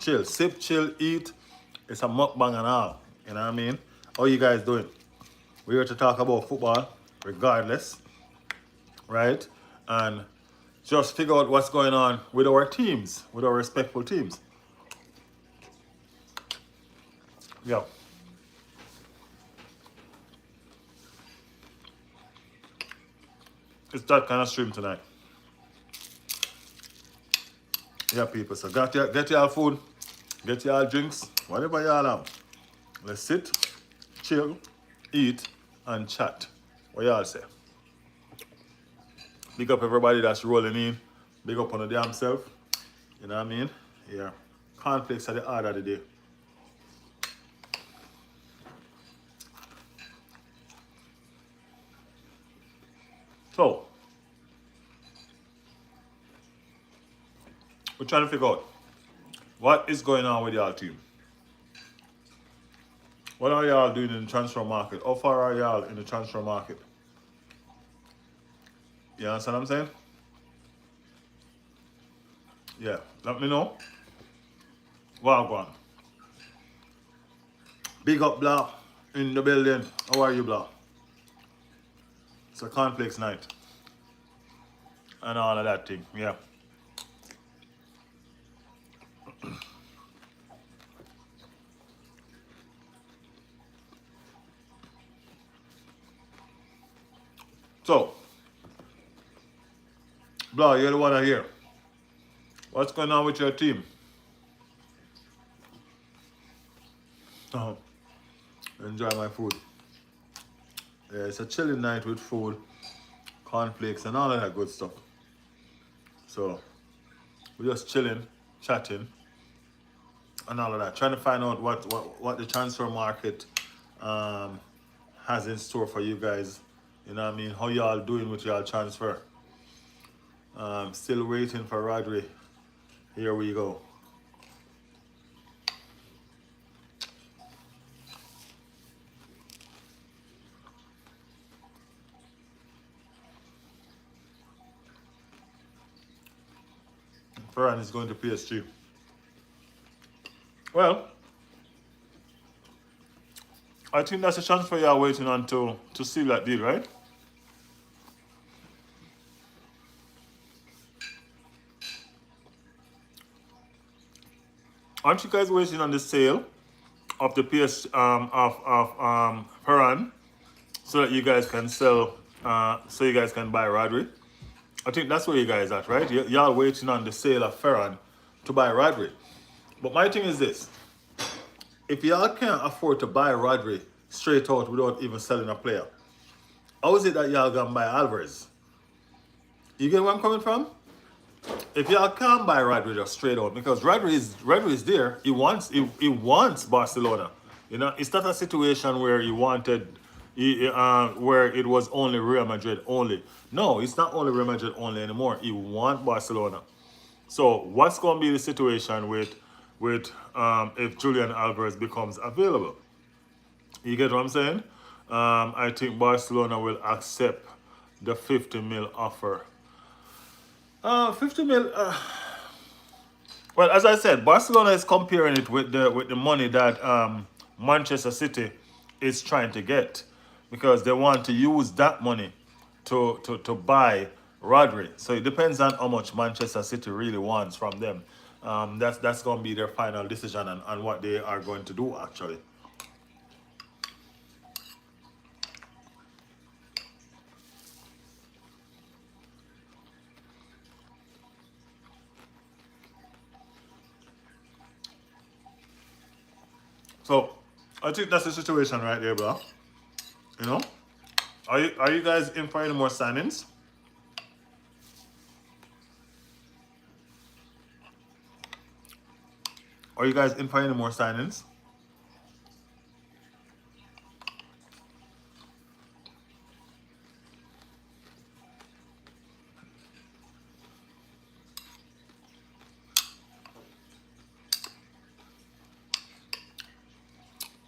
chill, sip, chill, eat. It's a mukbang and all. You know what I mean? How you guys doing? We're here to talk about football, regardless, right? And just figure out what's going on with our teams, with our respectful teams. Yeah. It's that kind of stream tonight. Yeah, people. So get y'all food, get y'all drinks, whatever y'all have. Let's sit, chill, eat, and chat. What y'all say? Big up everybody that's rolling in. Big up on the damn self. You know what I mean? Yeah. Conflicts are the order of the day. So, we're trying to figure out what is going on with y'all team. What are y'all doing in the transfer market? How far are y'all in the transfer market? You understand what I'm saying? Yeah. Let me know. Wow, go on. Big up, Blah, in the building. How are you, Blah? It's a conflicts night. And all of that thing. Yeah. So, Blah, you're the one I hear. What's going on with your team? Oh, enjoy my food. Yeah, it's a chilling night with food, cornflakes, and all of that good stuff. So, we're just chilling, chatting, and all of that. Trying to find out what the transfer market um, has in store for you guys. You know what I mean? How y'all doing with y'all transfer? Still waiting for Rodri. Here we go. Ferran is going to PSG. Well, I think that's a transfer you're waiting on to seal that deal, right? Aren't you guys waiting on the sale of the PS of Ferran so that you guys can sell so you guys can buy Rodri? I think that's where you guys at, right? Y'all waiting on the sale of Ferran to buy Rodri. But my thing is this: if y'all can't afford to buy Rodri straight out without even selling a player, how is it that y'all gonna buy Alvarez? You get where I'm coming from? If y'all can't buy Rodri just straight out, because Rodri is there, he wants Barcelona. You know, it's not a situation where where it was only Real Madrid only. No, it's not only Real Madrid only anymore. He wants Barcelona. So what's going to be the situation with if Julian Alvarez becomes available? You get what I'm saying? I think Barcelona will accept the 50 mil offer. 50 mil. Well, as I said, Barcelona is comparing it with the money that Manchester City is trying to get, because they want to use that money to buy Rodri. So it depends on how much Manchester City really wants from them. That's going to be their final decision on what they are going to do, actually. So I think that's the situation right there, bro. You know, are you guys in for any more signings? Are you guys in for any more signings?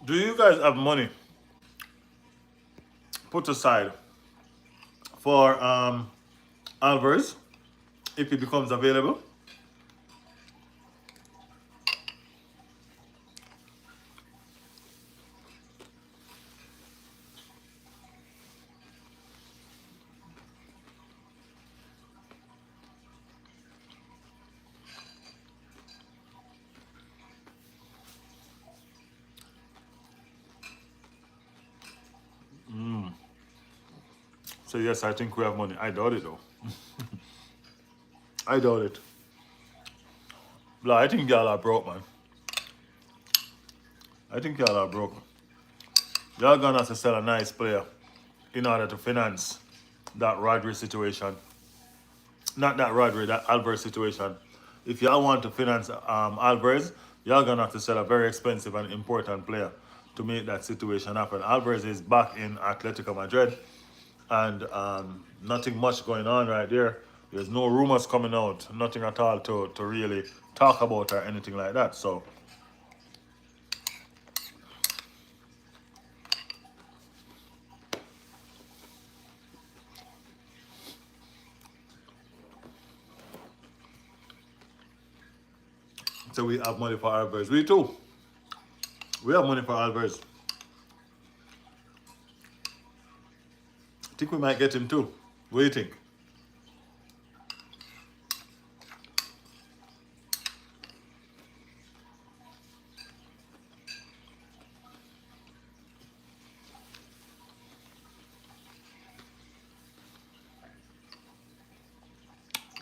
Do you guys have money put aside for Alvarez if he becomes available? So yes, I think we have money. I doubt it though. I doubt it. Blah, I think y'all are broke, man. I think y'all are broke. Y'all gonna have to sell a nice player in order to finance that Rodri situation. Not that Rodri, that Alvarez situation. If y'all want to finance Alvarez, y'all gonna have to sell a very expensive and important player to make that situation happen. Alvarez is back in Atletico Madrid, and nothing much going on right there. There's no rumors coming out, nothing at all to really talk about or anything like that. So we have money for Alvarez. We too. We have money for Alvarez. I think we might get him too. What do you think?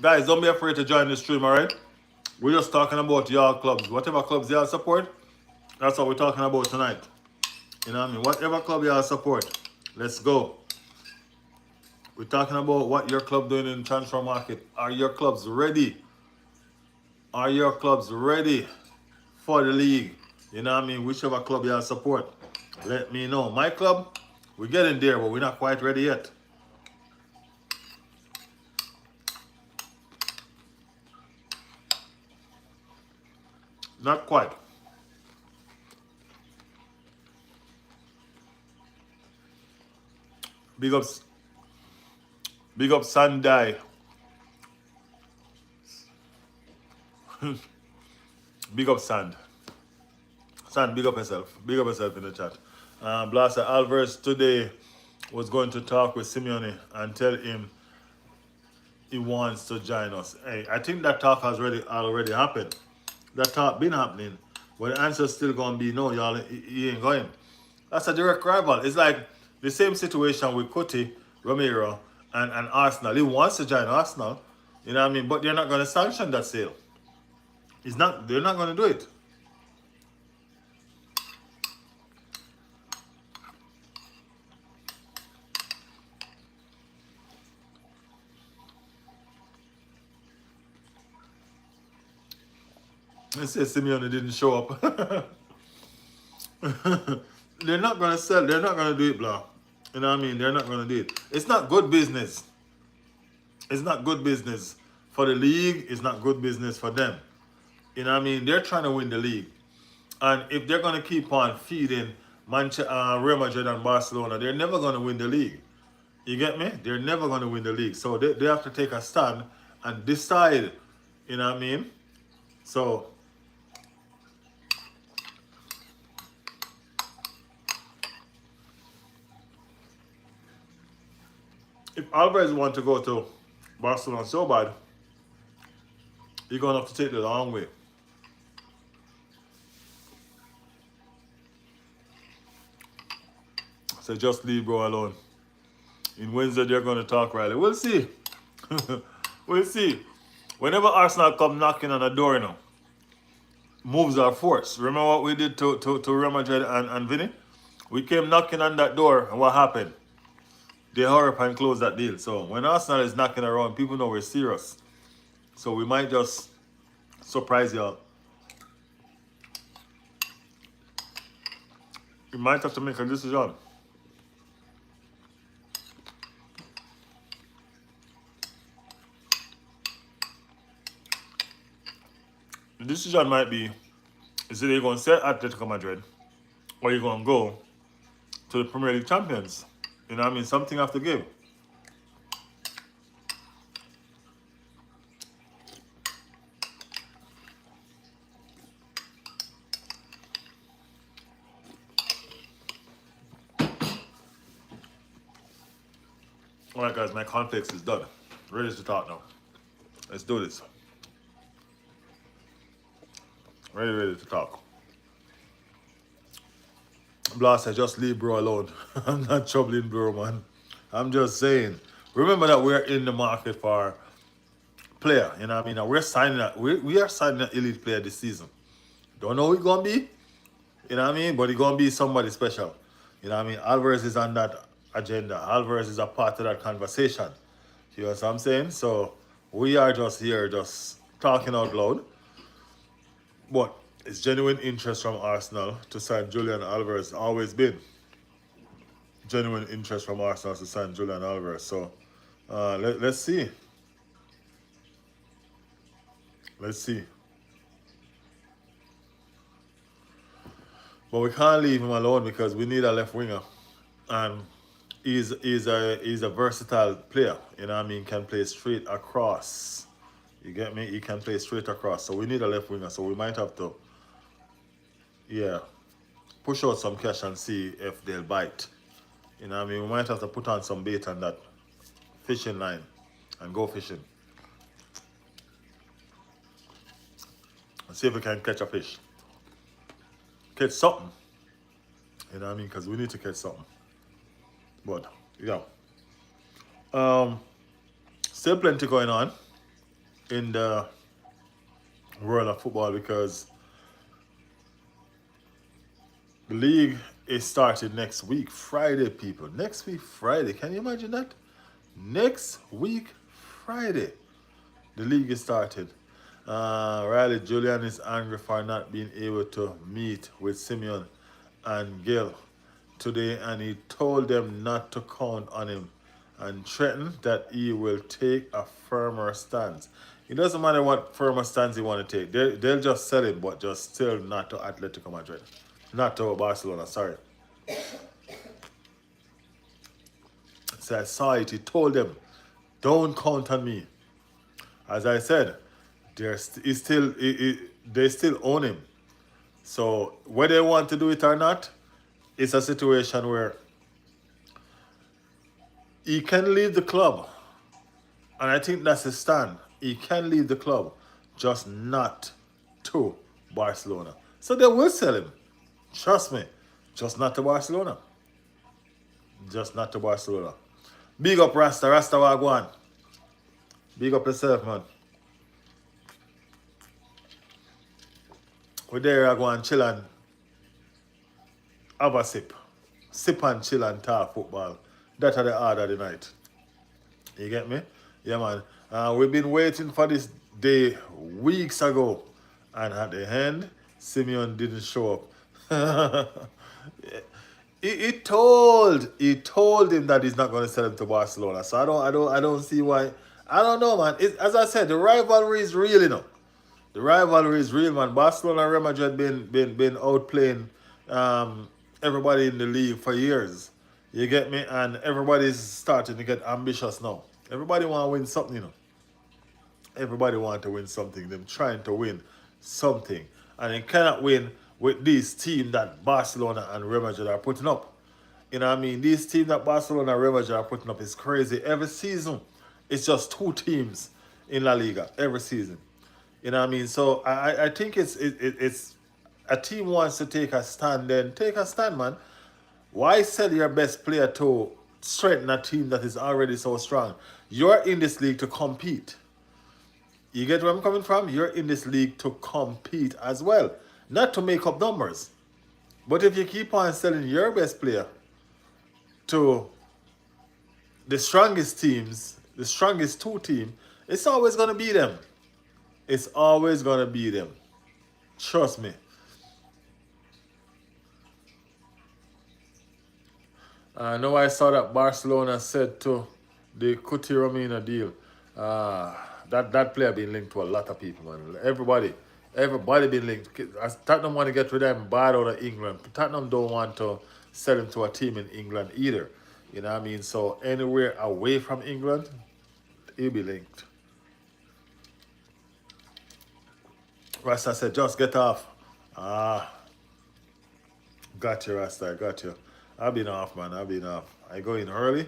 Guys, don't be afraid to join the stream, alright? We're just talking about y'all clubs. Whatever clubs y'all support, that's what we're talking about tonight. You know what I mean? Whatever club y'all support, let's go. We're talking about what your club doing in transfer market. Are your clubs ready? Are your clubs ready for the league? You know what I mean? Whichever club y'all support, let me know. My club, we're getting there, but we're not quite ready yet. Not quite. Big ups. Big up Sandai. Big up Sand. Sand, big up yourself. Big up yourself in the chat. Blaster Alvarez today was going to talk with Simeone and tell him he wants to join us. Hey, I think that talk has already happened. That talk been happening. But the answer's still gonna be no, y'all. He ain't going. That's a direct rival. It's like the same situation with Coty, Romero, and Arsenal. He wants to join Arsenal. You know what I mean? But they're not gonna sanction that sale. They're not gonna do it. They say Simeone didn't show up. They're not gonna sell. They're not gonna do it, blah. You know what I mean? They're not gonna do it. It's not good business. It's not good business for the league. It's not good business for them. You know what I mean? They're trying to win the league, and if they're gonna keep on feeding Real Madrid and Barcelona, they're never gonna win the league. You get me? They're never gonna win the league. So they have to take a stand and decide. You know what I mean? So if Alvarez want to go to Barcelona so bad, you're gonna have to take the long way. So just leave bro alone. In Wednesday they're gonna talk Riley. We'll see. We'll see. Whenever Arsenal come knocking on the door, you know, moves are forced. Remember what we did to Real Madrid and Vinny? We came knocking on that door, and what happened? They hurry up and close that deal. So when Arsenal is knocking around, people know we're serious. So we might just surprise y'all. You might have to make a decision. The decision might be, is either you're going to stay at Atletico Madrid or you're going to go to the Premier League champions. You know what I mean? Something have to give. Alright guys, my cornflakes is done. Ready to talk now. Let's do this. Ready to talk. Blast, I just leave bro alone. I'm not troubling bro, man. I'm just saying. Remember that we're in the market for player. You know what I mean? And we are signing an elite player this season. Don't know who it's gonna be. You know what I mean? But it's gonna be somebody special. You know what I mean? Alvarez is on that agenda. Alvarez is a part of that conversation. You know what I'm saying? So we are just here, just talking out loud. But it's genuine interest from Arsenal to sign Julian Alvarez. Always been genuine interest from Arsenal to sign Julian Alvarez. So let's see. Let's see. But we can't leave him alone because we need a left winger. And he's a versatile player. You know what I mean? Can play straight across. You get me? He can play straight across. So we need a left winger. So we might have to, yeah, push out some cash and see if they'll bite. You know what I mean? We might have to put on some bait on that fishing line and go fishing. And see if we can catch a fish. Catch something. You know what I mean? Because we need to catch something. But, yeah. Still plenty going on in the world of football because the league is started next week, Friday, people. Next week, Friday. Can you imagine that? Next week, Friday, the league is started. Riley Julian is angry for not being able to meet with Simeon and Gil today, and he told them not to count on him and threatened that he will take a firmer stance. It doesn't matter what firmer stance he want to take. They'll just sell him, but just still not to Atletico Madrid. Not to Barcelona, sorry. So I saw it. He told them, don't count on me. As I said, they still own him. So whether they want to do it or not, it's a situation where he can leave the club. And I think that's his stand. He can leave the club, just not to Barcelona. So they will sell him. Trust me. Just not to Barcelona. Just not to Barcelona. Big up Rasta. Rasta Wagwan. Big up yourself, man. We're there, I go and chill and have a sip. Sip and chill and talk football. That's the order of the night. You get me? Yeah, man. We've been waiting for this day weeks ago. And at the end, Simeon didn't show up. he told him that he's not going to sell him to Barcelona. So I don't see why. I don't know, man. As I said, the rivalry is real, you know. The rivalry is real, man. Barcelona and Real Madrid been outplaying everybody in the league for years. You get me? And everybody's starting to get ambitious now. Everybody want to win something, you know. Everybody want to win something. Them trying to win something. And they cannot win with this team that Barcelona and Real Madrid are putting up. You know what I mean? This team that Barcelona and Real Madrid are putting up is crazy. Every season, it's just two teams in La Liga. Every season. You know what I mean? So I think it's a team wants to take a stand, then take a stand, man. Why sell your best player to strengthen a team that is already so strong? You're in this league to compete. You get where I'm coming from? You're in this league to compete as well, not to make up numbers. But if you keep on selling your best player to the strongest teams, the strongest two teams, it's always going to be them. It's always going to be them. Trust me. I know I saw that Barcelona said to the Cuti Romina deal. That player been linked to a lot of people, man. Everybody been linked. Tottenham want to get rid of him bad out of England. Tottenham don't want to sell him to a team in England either. You know what I mean? So anywhere away from England, he'll be linked. Rasta said, just get off. Got you, Rasta, got you. I've been off, man. I've been off. I go in early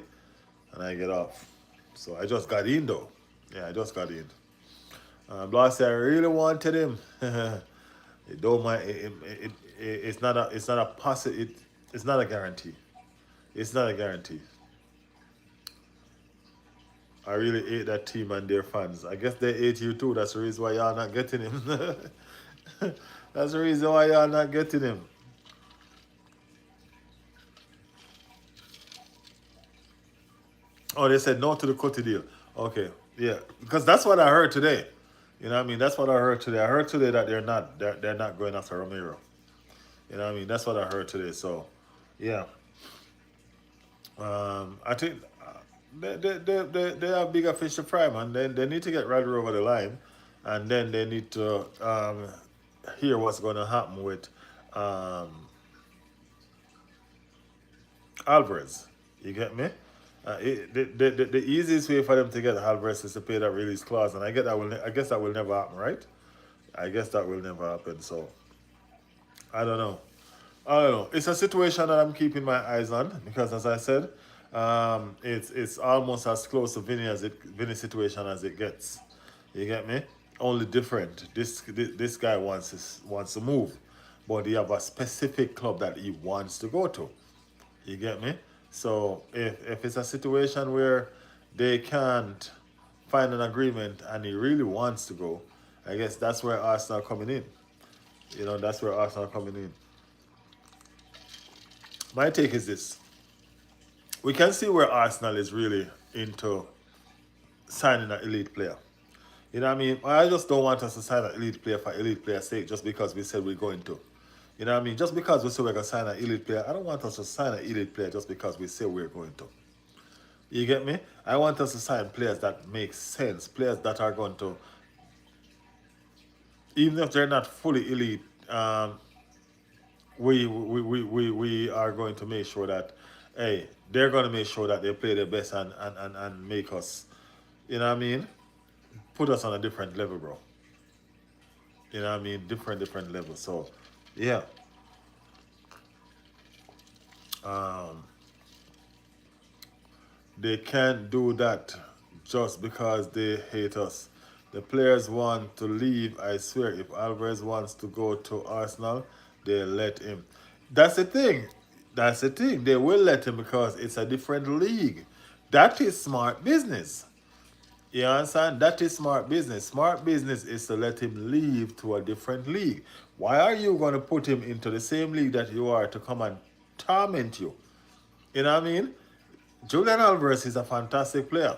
and I get off. So I just got in, though. Yeah, I just got in. Blast said, I really wanted him. It don't mind. It's not a guarantee. It's not a guarantee. I really hate that team and their fans. I guess they hate you too. That's the reason why y'all not getting him. That's the reason why y'all not getting him. Oh, they said no to the Coty deal. Okay, yeah, because that's what I heard today. You know what I mean? That's what I heard today. I heard today that they're not going after Romero. You know what I mean? That's what I heard today. So, yeah, I think they have bigger fish to fry, man. They need to get Ryder over the line, and then they need to hear what's going to happen with um, Alvarez. You get me? The easiest way for them to get Alvarez is to pay that release clause, and I guess that will never happen, right? I guess that will never happen. So I don't know. I don't know. It's a situation that I'm keeping my eyes on because, as I said, it's almost as close to Vinny situation as it gets. You get me? Only different. This guy wants to move, but he have a specific club that he wants to go to. You get me? So if it's a situation where they can't find an agreement and he really wants to go, I guess that's where Arsenal coming in. You know, that's where Arsenal coming in. My take is this. We can see where Arsenal is really into signing an elite player. You know what I mean? I just don't want us to sign an elite player for elite player's sake just because we said we're going to. You know what I mean? Just because we say we're going to sign an elite player, I don't want us to sign an elite player just because we say we're going to. You get me? I want us to sign players that make sense, players that are going to, even if they're not fully elite, we are going to make sure that, hey, they're going to make sure that they play their best and make us, you know what I mean? Put us on a different level, bro. You know what I mean? Different level. So, yeah. Um, they can't do that just because they hate us. The players want to leave, I swear. If Alvarez wants to go to Arsenal, they let him. That's the thing. That's the thing. They will let him because it's a different league. That is smart business. You understand? That is smart business. Smart business is to let him leave to a different league. Why are you going to put him into the same league that you are to come and torment you? You know what I mean? Julian Alvarez is a fantastic player.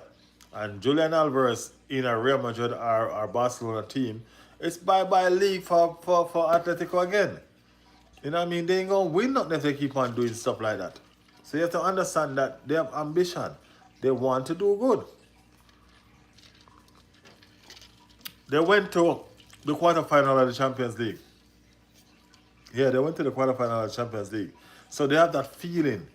And Julian Alvarez in a Real Madrid or Barcelona team, it's bye-bye league for Atletico again. You know what I mean? They ain't going to win nothing if they keep on doing stuff like that. So you have to understand that they have ambition. They want to do good. They went to the quarterfinal of the Champions League. Yeah, they went to the quarterfinal of the Champions League. So they have that feeling.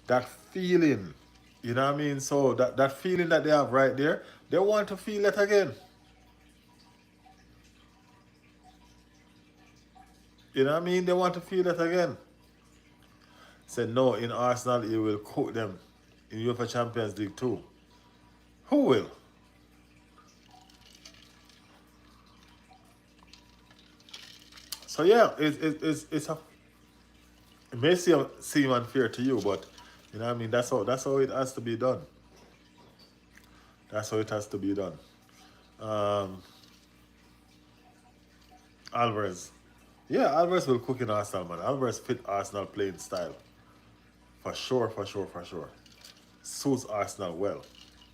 That feeling. You know what I mean? So that feeling that they have right there, they want to feel it again. You know what I mean? They want to feel it again. Said no, in Arsenal, he will cook them in UEFA Champions League too. Who will? So yeah, it's a it may seem unfair to you, but you know what I mean. That's how it has to be done. That's how it has to be done. Um, Alvarez, yeah, Alvarez will cook in Arsenal, man. Alvarez fit Arsenal playing style for sure, for sure, for sure. Suits Arsenal well.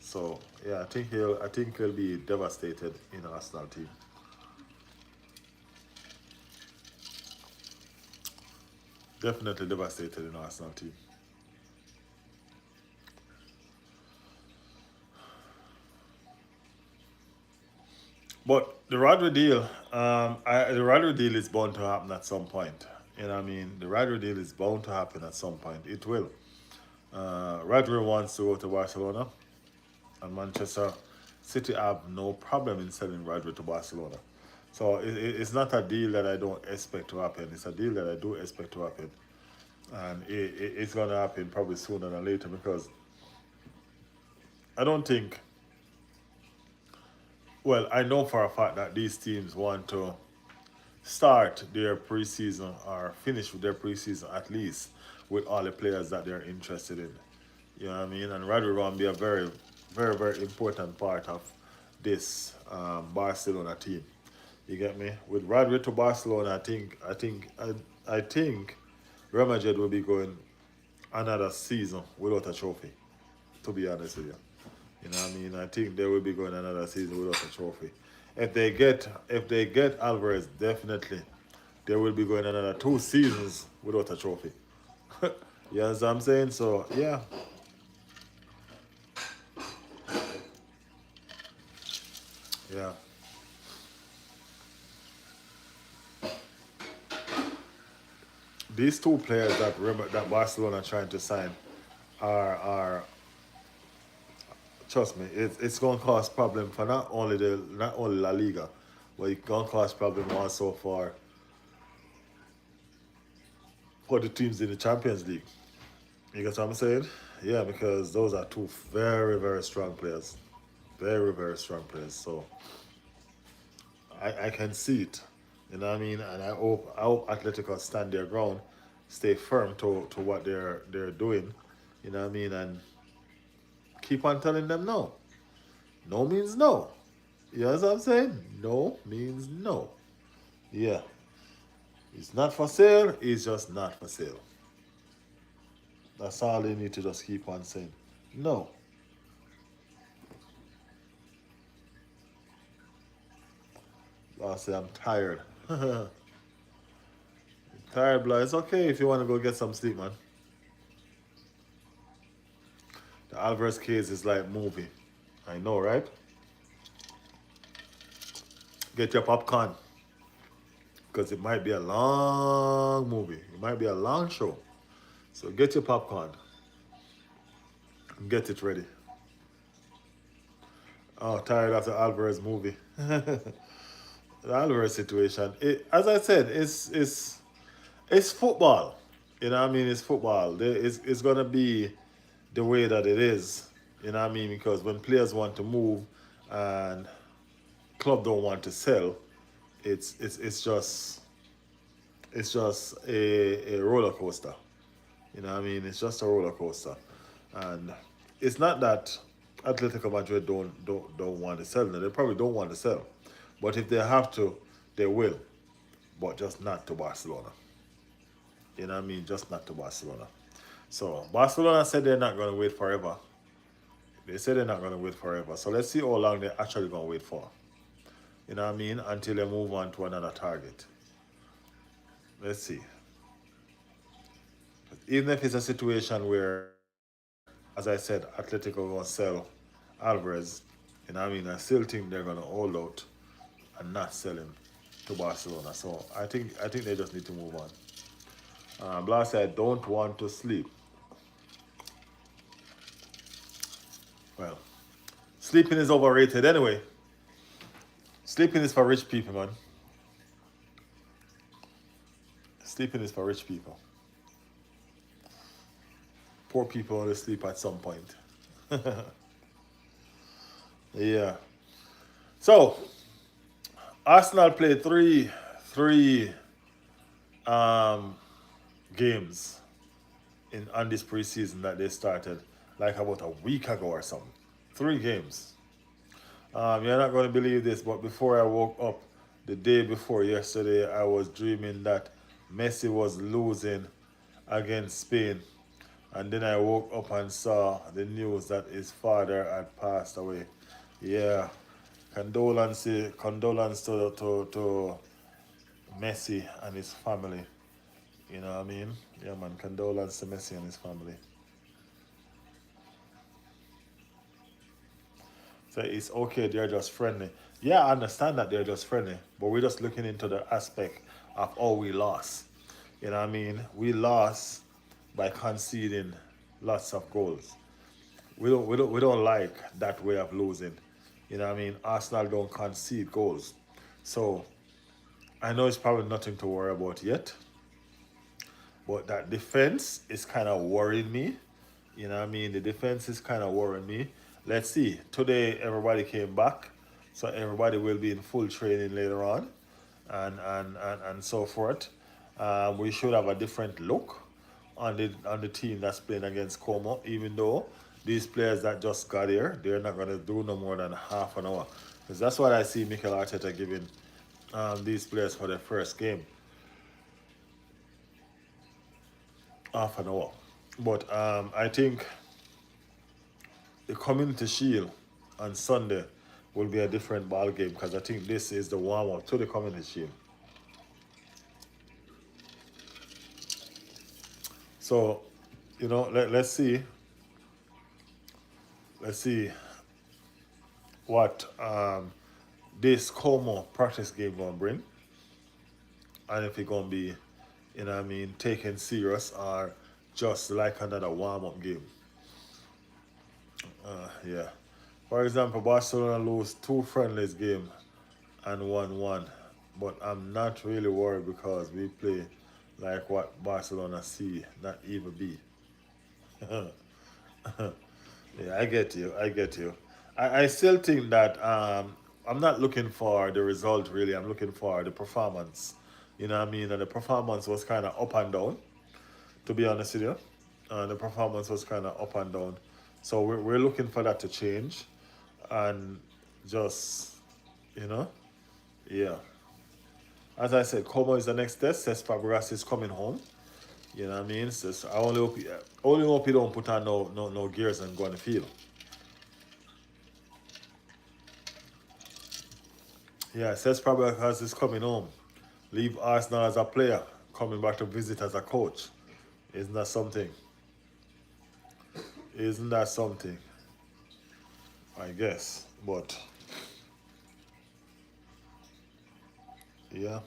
So yeah, I think he'll be devastated in Arsenal team. Definitely devastated in Arsenal team. But the Rodri deal, the Rodri deal is bound to happen at some point. You know what I mean? The Rodri deal is bound to happen at some point. It will. Rodri wants to go to Barcelona, and Manchester City have no problem in selling Rodri to Barcelona. So it's not a deal that I don't expect to happen. It's a deal that I do expect to happen. And it's going to happen probably sooner than later because I don't think, well, I know for a fact that these teams want to start their preseason or finish with their preseason at least with all the players that they're interested in. You know what I mean? And Rodri going to be a very very, very important part of this Barcelona team. You get me? With Rodri to Barcelona, I think Real Madrid will be going another season without a trophy. To be honest with you, you know what I mean. I think they will be going another season without a trophy. If they get Alvarez, definitely they will be going another 2 seasons without a trophy. You know what I'm saying? So yeah, yeah. These two players that Barcelona are trying to sign are trust me, it's gonna cause problem for not only La Liga, but it's gonna cause problem also for the teams in the Champions League. You get what I'm saying? Yeah, because those are two very, very strong players. Very, very strong players. So I can see it. You know what I mean? And I hope Atletico stand their ground, stay firm to what they're doing. You know what I mean? And keep on telling them no. No means no. You know what I'm saying? No means no. Yeah. It's not for sale, it's just not for sale. That's all they need to just keep on saying. No. I'll say I'm tired. Tired, blood. It's okay if you want to go get some sleep, man. The Alvarez case is like movie. I know, right? Get your popcorn. Because it might be a long movie. It might be a long show. So get your popcorn and get it ready. Oh, tired of the Alvarez movie. The Alvarez situation. As I said, it's football. You know what I mean? It's football. It's gonna be the way that it is. You know what I mean? Because when players want to move and club don't want to sell, it's just a roller coaster. You know what I mean? It's just a roller coaster. And it's not that Atletico Madrid don't want to sell. No, they probably don't want to sell. But if they have to, they will. But just not to Barcelona. You know what I mean? Just not to Barcelona. So Barcelona said they're not going to wait forever. They said they're not going to wait forever. So let's see how long they're actually going to wait for. You know what I mean? Until they move on to another target. Let's see. Even if it's a situation where, as I said, Atletico going to sell Alvarez, you know what I mean? I still think they're going to hold out and not sell him to Barcelona. So I think they just need to move on. Blas said, don't want to sleep. Well, sleeping is overrated anyway. Sleeping is for rich people, man. Sleeping is for rich people. Poor people only sleep at some point. Yeah. So Arsenal played three games in on this preseason that they started like about a week ago or something. 3 games. You're not going to believe this, but before I woke up the day before yesterday, I was dreaming that Messi was losing against Spain. And then I woke up and saw the news that his father had passed away. Yeah, condolence to Messi and his family. You know what I mean? Yeah, man, condolence to Messi and his family. So it's okay, they're just friendly. Yeah, I understand that they're just friendly, but we're just looking into the aspect of how we lost. You know what I mean? We lost by conceding lots of goals. We don't like that way of losing. You know what I mean? Arsenal don't concede goals. So I know it's probably nothing to worry about yet, but that defense is kind of worrying me. You know what I mean? The defense is kind of worrying me. Let's see. Today everybody came back, so everybody will be in full training later on, and so forth. We should have a different look on the team that's playing against Como, even though these players that just got here, they're not going to do no more than half an hour. Because that's what I see Mikel Arteta giving these players for their first game, half an hour. But I think the Community Shield on Sunday will be a different ball game because I think this is the warm up to the Community Shield. So, let's see. Let's see what this Como practice game gonna bring, and if it's gonna be, taken serious or just like another warm up game. Yeah. For example, Barcelona lose two friendlies game and 1-1, but I'm not really worried because we play like what Barcelona see, not even B. Yeah, I get you. I get you. I still think that I'm not looking for the result really. I'm looking for the performance. You know what I mean? And the performance was kind of up and down, to be honest with you. The performance was kind of up and down. So we're looking for that to change and just, you know, yeah. As I said, Como is the next test. Cesc Fabregas is coming home. You know what I mean? So I only hope he don't put on no gears and go on the field. Yeah, Cesc Fabregas is coming home. Leave Arsenal as a player, coming back to visit as a coach. Isn't that something? Isn't that something? I guess. But yeah.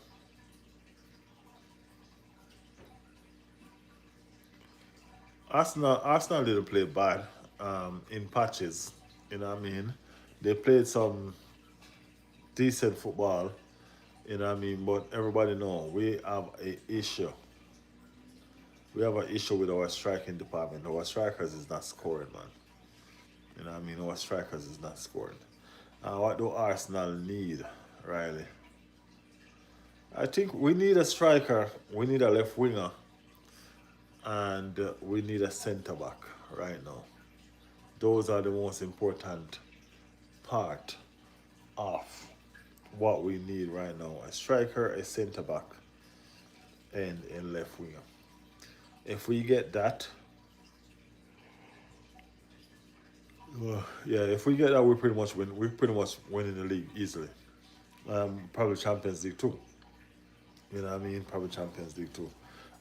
Arsenal didn't play bad in patches. You know what I mean? They played some decent football. You know what I mean? But everybody know we have a issue. We have an issue with our striking department. Our strikers is not scoring, man. You know what I mean? Our strikers is not scoring. What do Arsenal need, Riley? I think we need a striker. We need a left winger, and we need a centre back right now. Those are the most important part of what we need right now: a striker, a centre back, and a left winger. If we get that, yeah, if we get that, we pretty much win. We pretty much winning the league easily. Probably Champions League too. You know what I mean? Probably Champions League too.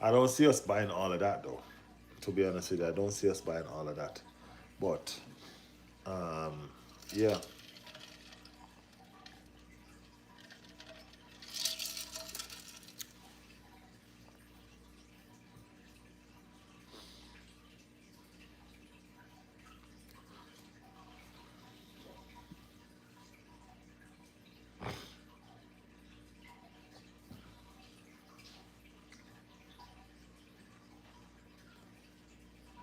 I don't see us buying all of that though. To be honest with you, I don't see us buying all of that. But yeah.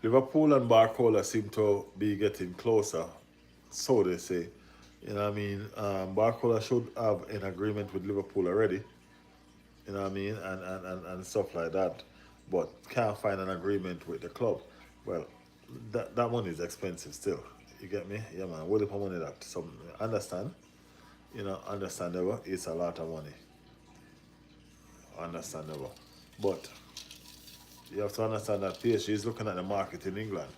Liverpool and Barcola seem to be getting closer, so they say. You know what I mean? Barcola should have an agreement with Liverpool already. You know what I mean? And stuff like that. But can't find an agreement with the club. Well, that money is expensive still. You get me? Yeah, man. What if money that? Some understand? Understandable. It's a lot of money. Understandable. But you have to understand that PSG is looking at the market in England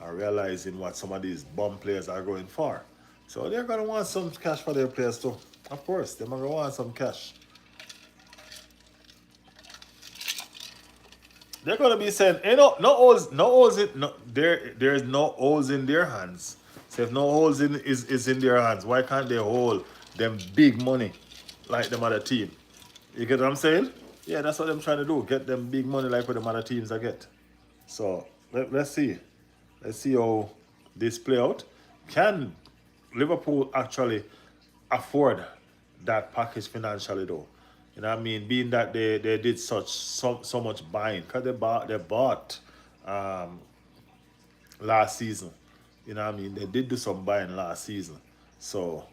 and realizing what some of these bum players are going for. So they're gonna want some cash for their players too. Of course, they're gonna want some cash. They're gonna be saying, no holes, no holes in no there's no holes in their hands. So if no holes is in their hands, why can't they hold them big money like them other team? You get what I'm saying? Yeah, that's what I'm trying to do. Get them big money like what the other teams I get. So let's see. Let's see how this play out. Can Liverpool actually afford that package financially though? You know what I mean? Being that they did so much buying. Because they bought um, last season. You know what I mean? They did do some buying last season. So,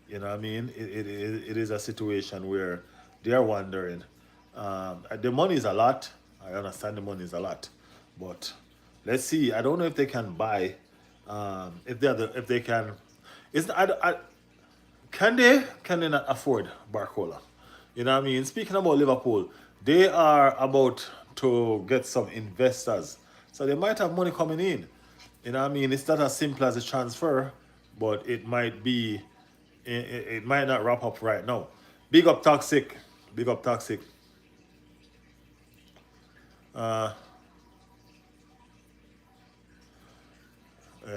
you know what I mean? It is a situation where they're wondering. The money is a lot. I understand the money is a lot. But let's see. I don't know if they can buy If they can, it's can they not afford Barcola? You know what I mean? Speaking about Liverpool, they are about to get some investors. So they might have money coming in. You know what I mean? It's not as simple as a transfer, but it might be it might not wrap up right now. Big up Toxic. Big up Toxic. Uh,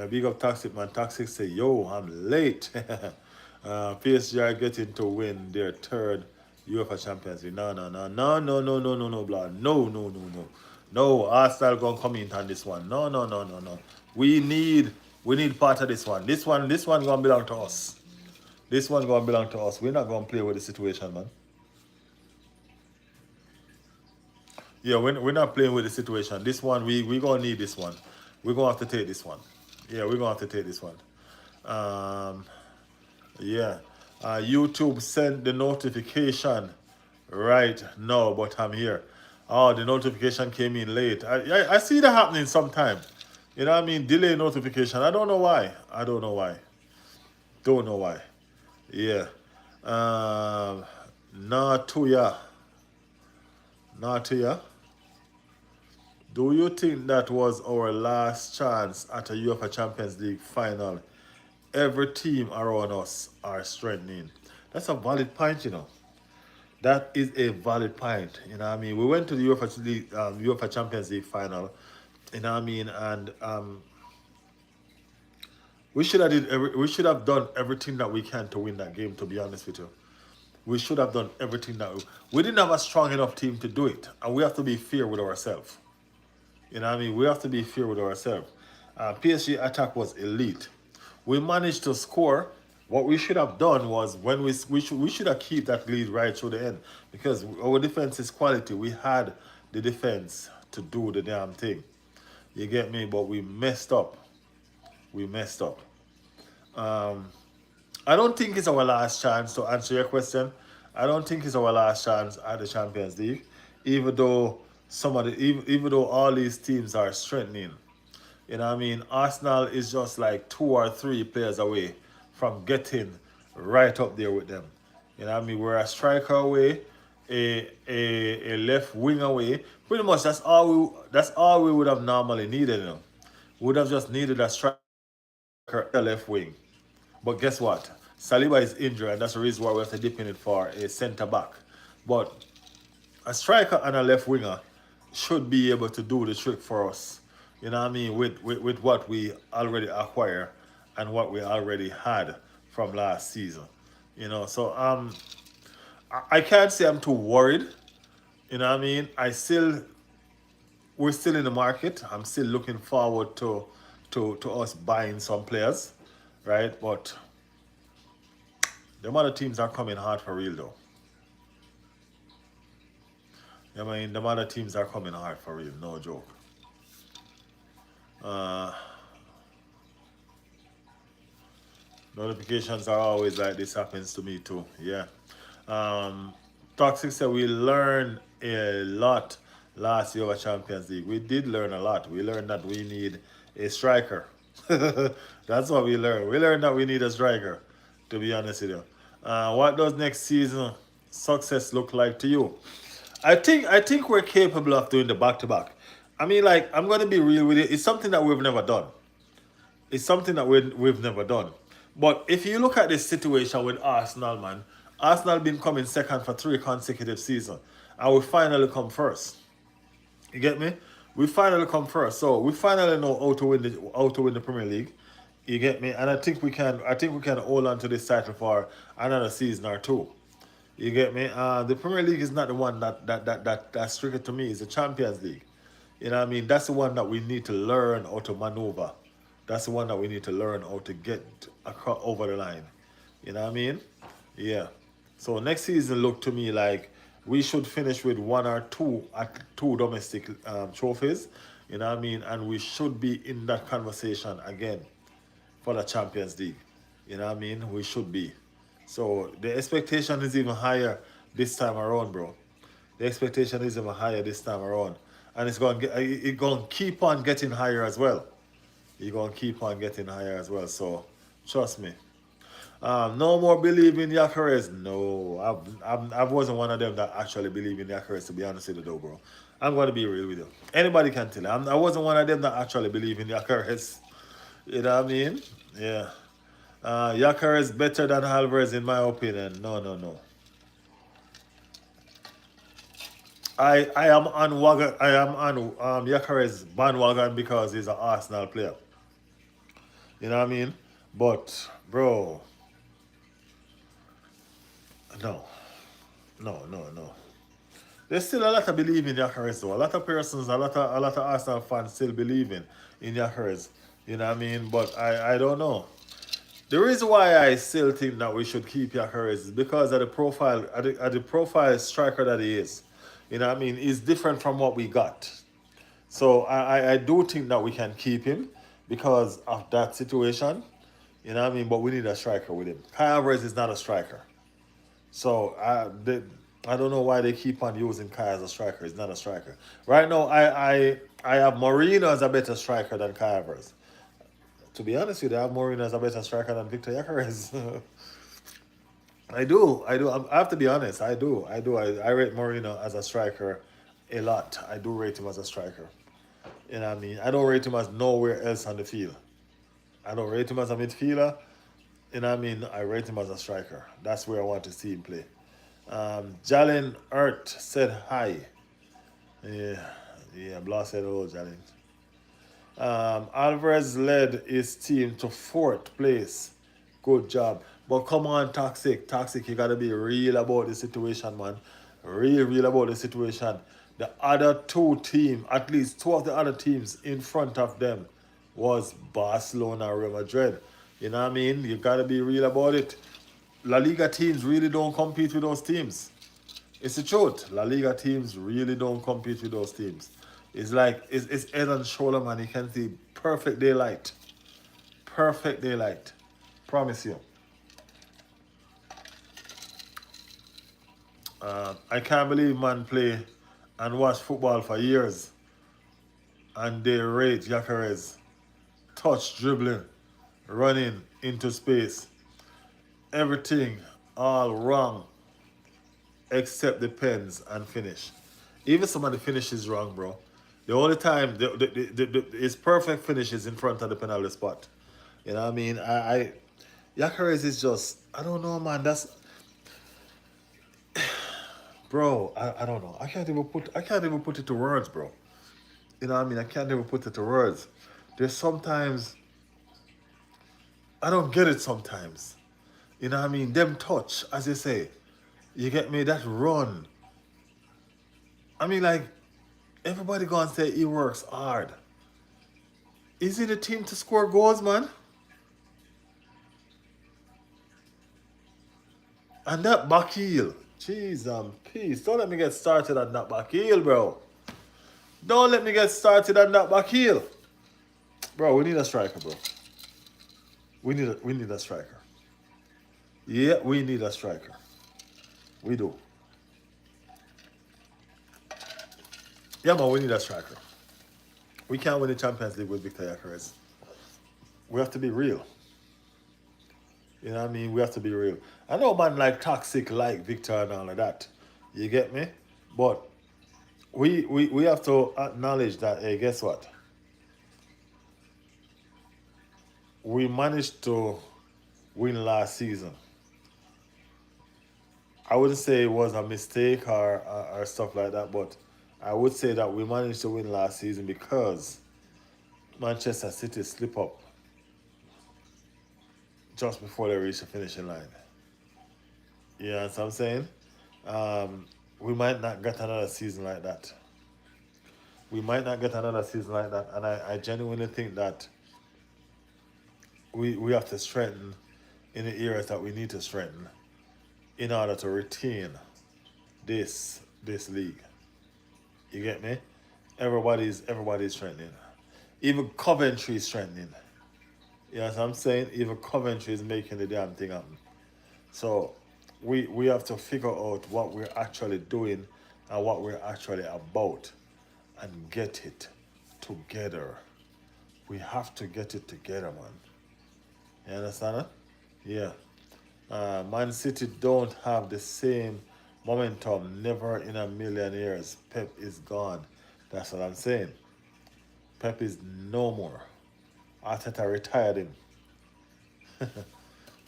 Big up Toxic, man. Toxic say, yo, I'm late. PSG are getting to win their third UEFA Champions League. No, no, no, no, no, no, no, no, no, blah. No, no, no, no. No, Arsenal gonna come in on this one. No, no, no, no, no. We need part of this one. This one gonna belong to us. This one gonna belong to us. We're not gonna play with the situation, man. Yeah, we're not playing with the situation. This one, we gonna need this one. We're gonna have to take this one. Yeah, we're gonna have to take this one. Um, yeah. YouTube sent the notification right now, but I'm here. Oh, the notification came in late. I see that happening sometime. You know what I mean? Delay notification. I don't know why. I don't know why. Don't know why. Yeah. Um, Natuya. Natuya. Do you think that was our last chance at a UEFA Champions League final? Every team around us are strengthening. That's a valid point, you know. That is a valid point. You know what I mean? We went to the UEFA Champions League final. You know what I mean? And we should have done everything that we can to win that game. To be honest with you, we should have done everything that we didn't have a strong enough team to do it, and we have to be fair with ourselves. You know what I mean? We have to be fair with ourselves. PSG attack was elite. We managed to score. What we should have done was when we should have keep that lead right through the end because our defense is quality. We had the defense to do the damn thing. You get me? But we messed up. We messed up. I don't think it's our last chance to answer your question. I don't think it's our last chance at the Champions League, even though even though all these teams are strengthening. You know what I mean? Arsenal is just like 2 or 3 players away from getting right up there with them. You know what I mean? We're a striker away, a left wing away. Pretty much that's all we would have normally needed, you know. We would have just needed a striker, a left wing. But guess what? Saliba is injured, and that's the reason why we have to dip in it for a centre back. But a striker and a left winger should be able to do the trick for us. You know what I mean? With what we already acquired and what we already had from last season. You know, so I can't say I'm too worried. You know what I mean? We're still in the market. I'm still looking forward to us buying some players, right? But them other teams are coming hard for real though. I mean, them other teams are coming hard for real, no joke. Uh, Notifications are always like this happens to me too. Yeah. Um, Toxic said we learned a lot last year of Champions League. We did learn a lot. We learned that we need a striker. That's what we learned. We learned that we need a striker, to be honest with you. What does next season success look like to you? I think we're capable of doing the back to back. I mean, like I'm gonna be real with you. It's something that we've never done. It's something that we've never done. But if you look at this situation with Arsenal, man, Arsenal been coming second for 3 consecutive seasons, and we finally come first. You get me? We finally come first, so we finally know how to win the Premier League. You get me? And I think we can hold on to this title for another season or two. You get me? The Premier League is not the one that's stricter to me. It's the Champions League. You know what I mean? That's the one that we need to learn how to maneuver. That's the one that we need to learn how to get across over the line. You know what I mean? Yeah. So next season look to me like we should finish with 1 or 2 domestic trophies. You know what I mean? And we should be in that conversation again for the Champions League. You know what I mean? We should be. So the expectation is even higher this time around, bro. The expectation is even higher this time around, and it's going to keep on getting higher as well. You're gonna keep on getting higher as well. So trust me. No more believe in Yacarez. No, I wasn't one of them that actually believe in Yacarez, to be honest with you, though, bro. I'm going to be real with you. Anybody can tell you. I wasn't one of them that actually believe in Yacarez. You know what I mean? Yeah. Yacarez better than Alvarez, in my opinion. No, no, no. I am on wagon. I am on Yacarez bandwagon because he's an Arsenal player. You know what I mean? But, bro, no. No, no, no. There's still a lot of believe in Yacarez though. A lot of persons, a lot of Arsenal fans still believing in Yacarez. You know what I mean? But I don't know. The reason why I still think that we should keep Yacarez is because of the profile, of the profile striker that he is. You know what I mean? He's different from what we got. So I do think that we can keep him because of that situation. You know what I mean? But we need a striker with him. Kai Alvarez is not a striker. So I don't know why they keep on using Kai as a striker. He's not a striker. Right now, I have Moreno as a better striker than Kai Alvarez. To be honest with you, I have Moreno as a better striker than Victor Yacarez. I do. I have to be honest. I rate Moreno as a striker a lot. I do rate him as a striker. You know what I mean? I don't rate him as nowhere else on the field. I don't rate him as a midfielder. You know what I mean? I rate him as a striker. That's where I want to see him play. Jalen Hurt said hi. Yeah, Blah said hello, Jalen. Alvarez led his team to fourth place. Good job. But come on, Toxic. Toxic, you gotta be real about the situation, man. Real about the situation. The other two teams, at least two of the other teams in front of them was Barcelona and Real Madrid. You know what I mean? You gotta be real about it. La Liga teams really don't compete with those teams. It's the truth. La Liga teams really don't compete with those teams. It's like it's head and shoulder, man. You can see perfect daylight. Perfect daylight. Promise you. I can't believe man play and watch football for years and they rate Yacarez touch dribbling, running into space, everything all wrong except the pens and finish. Even some of the finishes wrong, bro. The only time his perfect finish is in front of the penalty spot. You know what I mean? Yacarez is just, I don't know, man. That's, bro. I don't know. I can't even put it to words, bro. You know what I mean? I can't even put it to words. There's sometimes I don't get it sometimes. You know what I mean? Them touch, as you say. You get me? That run. I mean, like, everybody gonna say he works hard. Is it a team to score goals, man? And that back heel. Jeez and peace. Don't let me get started on that back heel, bro. Don't let me get started on that back heel. Bro, we need a striker, bro. We need a striker. Yeah, we need a striker. We do. Yeah, man, we need a striker. We can't win the Champions League with Victor Yacarez. We have to be real. You know what I mean? We have to be real. I know man like Toxic like Victor and all of that. You get me? But we have to acknowledge that, hey, guess what? We managed to win last season. I wouldn't say it was a mistake or stuff like that, but I would say that we managed to win last season because Manchester City slip up just before they reach the finishing line. You know what I'm saying? We might not get another season like that. We might not get another season like that. And I genuinely think that we have to strengthen in the areas that we need to strengthen in order to retain this league. You get me? Everybody's strengthening. Even Coventry is strengthening. You know what I'm saying? Even Coventry is making the damn thing happen. So we have to figure out what we're actually doing and what we're actually about and get it together. we have to get it together, man. You understand it? Yeah. Man City don't have the same momentum. Never in a million years. Pep is gone. That's what I'm saying. Pep is no more. Arteta retired him.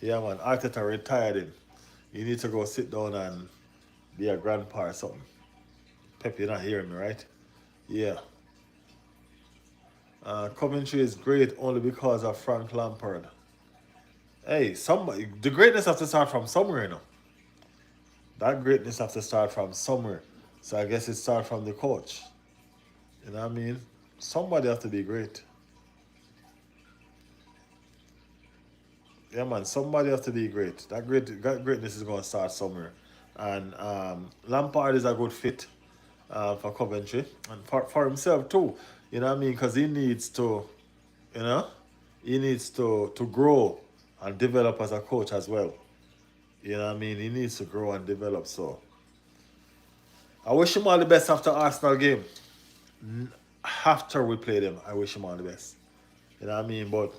Yeah, man. Arteta retired him. You need to go sit down and be a grandpa or something. Pep, you're not hearing me, right? Yeah. Coventry is great only because of Frank Lampard. Hey, somebody, the greatness has to start from somewhere, you know. That greatness has to start from somewhere. So I guess it starts from the coach. You know what I mean? Somebody has to be great. Yeah, man. Somebody has to be great. That greatness is going to start somewhere. And Lampard is a good fit for Coventry and for himself too. You know what I mean? Because he needs to, you know, he needs to grow and develop as a coach as well. You know what I mean? He needs to grow and develop. So I wish him all the best after Arsenal game. After we play them, I wish him all the best. You know what I mean? But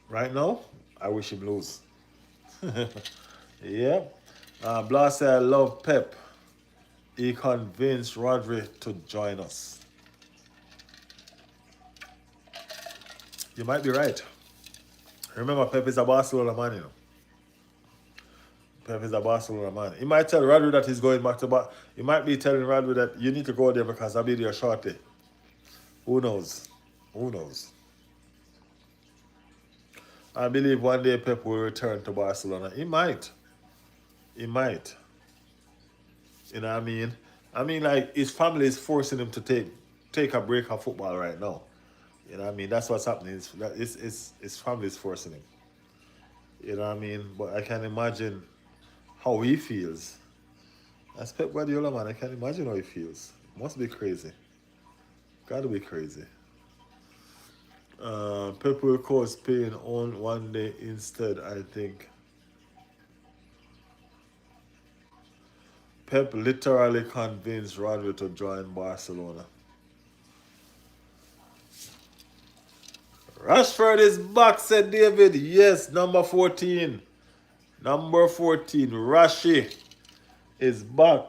right now, I wish him lose. Yeah. Blas said, I love Pep. He convinced Rodri to join us. You might be right. Remember, Pep is a Barcelona man, you know. Pep is a Barcelona man. He might tell Rodri that he's going back to He might be telling Rodri that you need to go there because I'll be there shortly. Who knows? Who knows? I believe one day Pep will return to Barcelona. He might. He might. You know what I mean? I mean, like, his family is forcing him to take a break of football right now. You know what I mean? That's what's happening. His family is forcing him. You know what I mean? But I can imagine how he feels. As Pep Guardiola, man, I can imagine how he feels. Must be crazy. Gotta be crazy. Pep will coach Spain on one day instead, I think. Pep literally convinced Rodri to join Barcelona. Rashford is back, said David. Yes, number 14. Number 14, Rashi is back.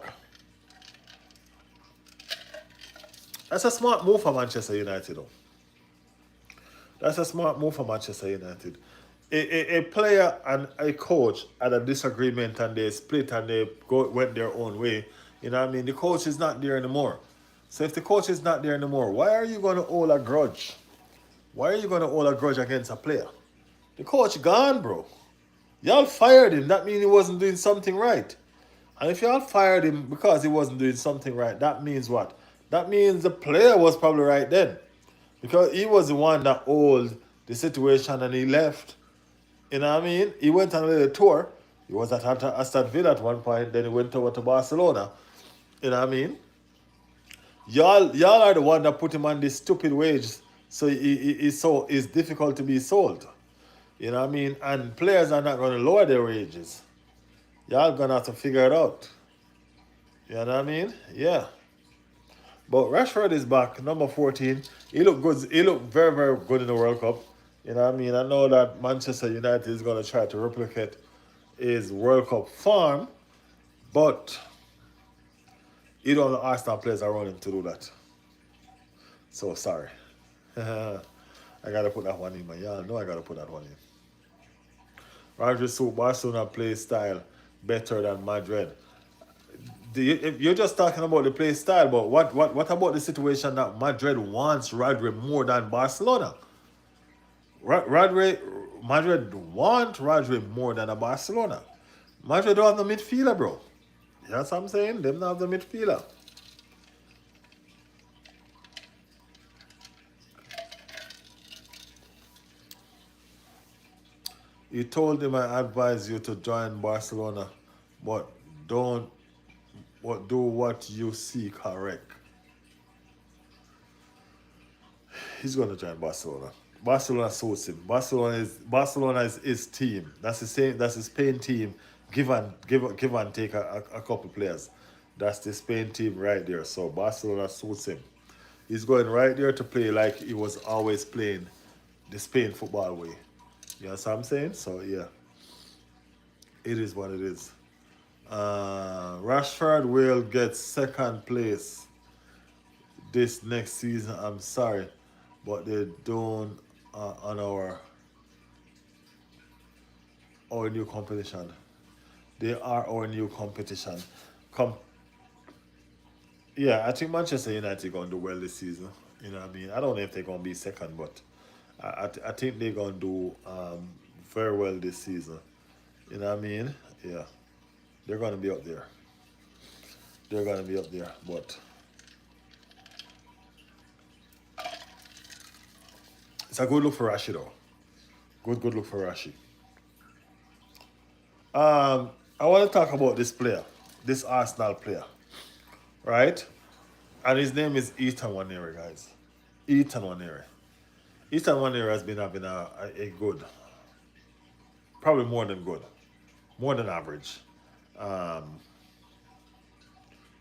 That's a smart move for Manchester United, though. That's a smart move for Manchester United. A player and a coach had a disagreement and they split and they went their own way. You know what I mean? The coach is not there anymore. So if the coach is not there anymore, why are you going to hold a grudge? Why are you going to hold a grudge against a player? The coach gone, bro. Y'all fired him. That means he wasn't doing something right. And if y'all fired him because he wasn't doing something right, that means what? That means the player was probably right then. Because he was the one that owned the situation and he left. You know what I mean? He went on a little tour. He was at Aston Villa at one point, then he went over to Barcelona. You know what I mean? Y'all are the one that put him on this stupid wage, so it's difficult to be sold. You know what I mean? And players are not going to lower their wages. Y'all gonna have to figure it out. You know what I mean? Yeah. But Rashford is back, number 14. He looked good. He looked very, very good in the World Cup. You know what I mean? I know that Manchester United is going to try to replicate his World Cup form, but you don't know Arsenal players around him to do that. So sorry. I got to put that one in, man. Y'all know I got to put that one in. Rodri suit Barcelona play style better than Madrid. You're just talking about the play style, but what about the situation that Madrid wants Rodri more than Barcelona? Madrid want Rodri more than a Barcelona. Madrid don't have the midfielder, bro. You know what I'm saying? Them don't have the midfielder. He told him, I advise you to join Barcelona, but do what you see correct. He's gonna join Barcelona. Barcelona suits him. Barcelona is his team. That's the same. That's the Spain team. Give and take a couple players. That's the Spain team right there. So Barcelona suits him. He's going right there to play like he was always playing the Spain football way. You know what I'm saying? So yeah, it is what it is. Rashford will get second place this next season. I'm sorry, but they don't on our new competition. They are our new competition. Com- yeah, I think Manchester United gonna do well this season. You know what I mean? I don't know if they're gonna be second, but I think they're gonna do very well this season. You know what I mean? Yeah, they're gonna be up there. They're gonna be up there, but it's a good look for Rashi though. Good look for Rashi. I want to talk about this player, this Arsenal player, right? And his name is Ethan Wanere, guys. Ethan Wanere. Ethan Wanere has been having a good, probably more than good, more than average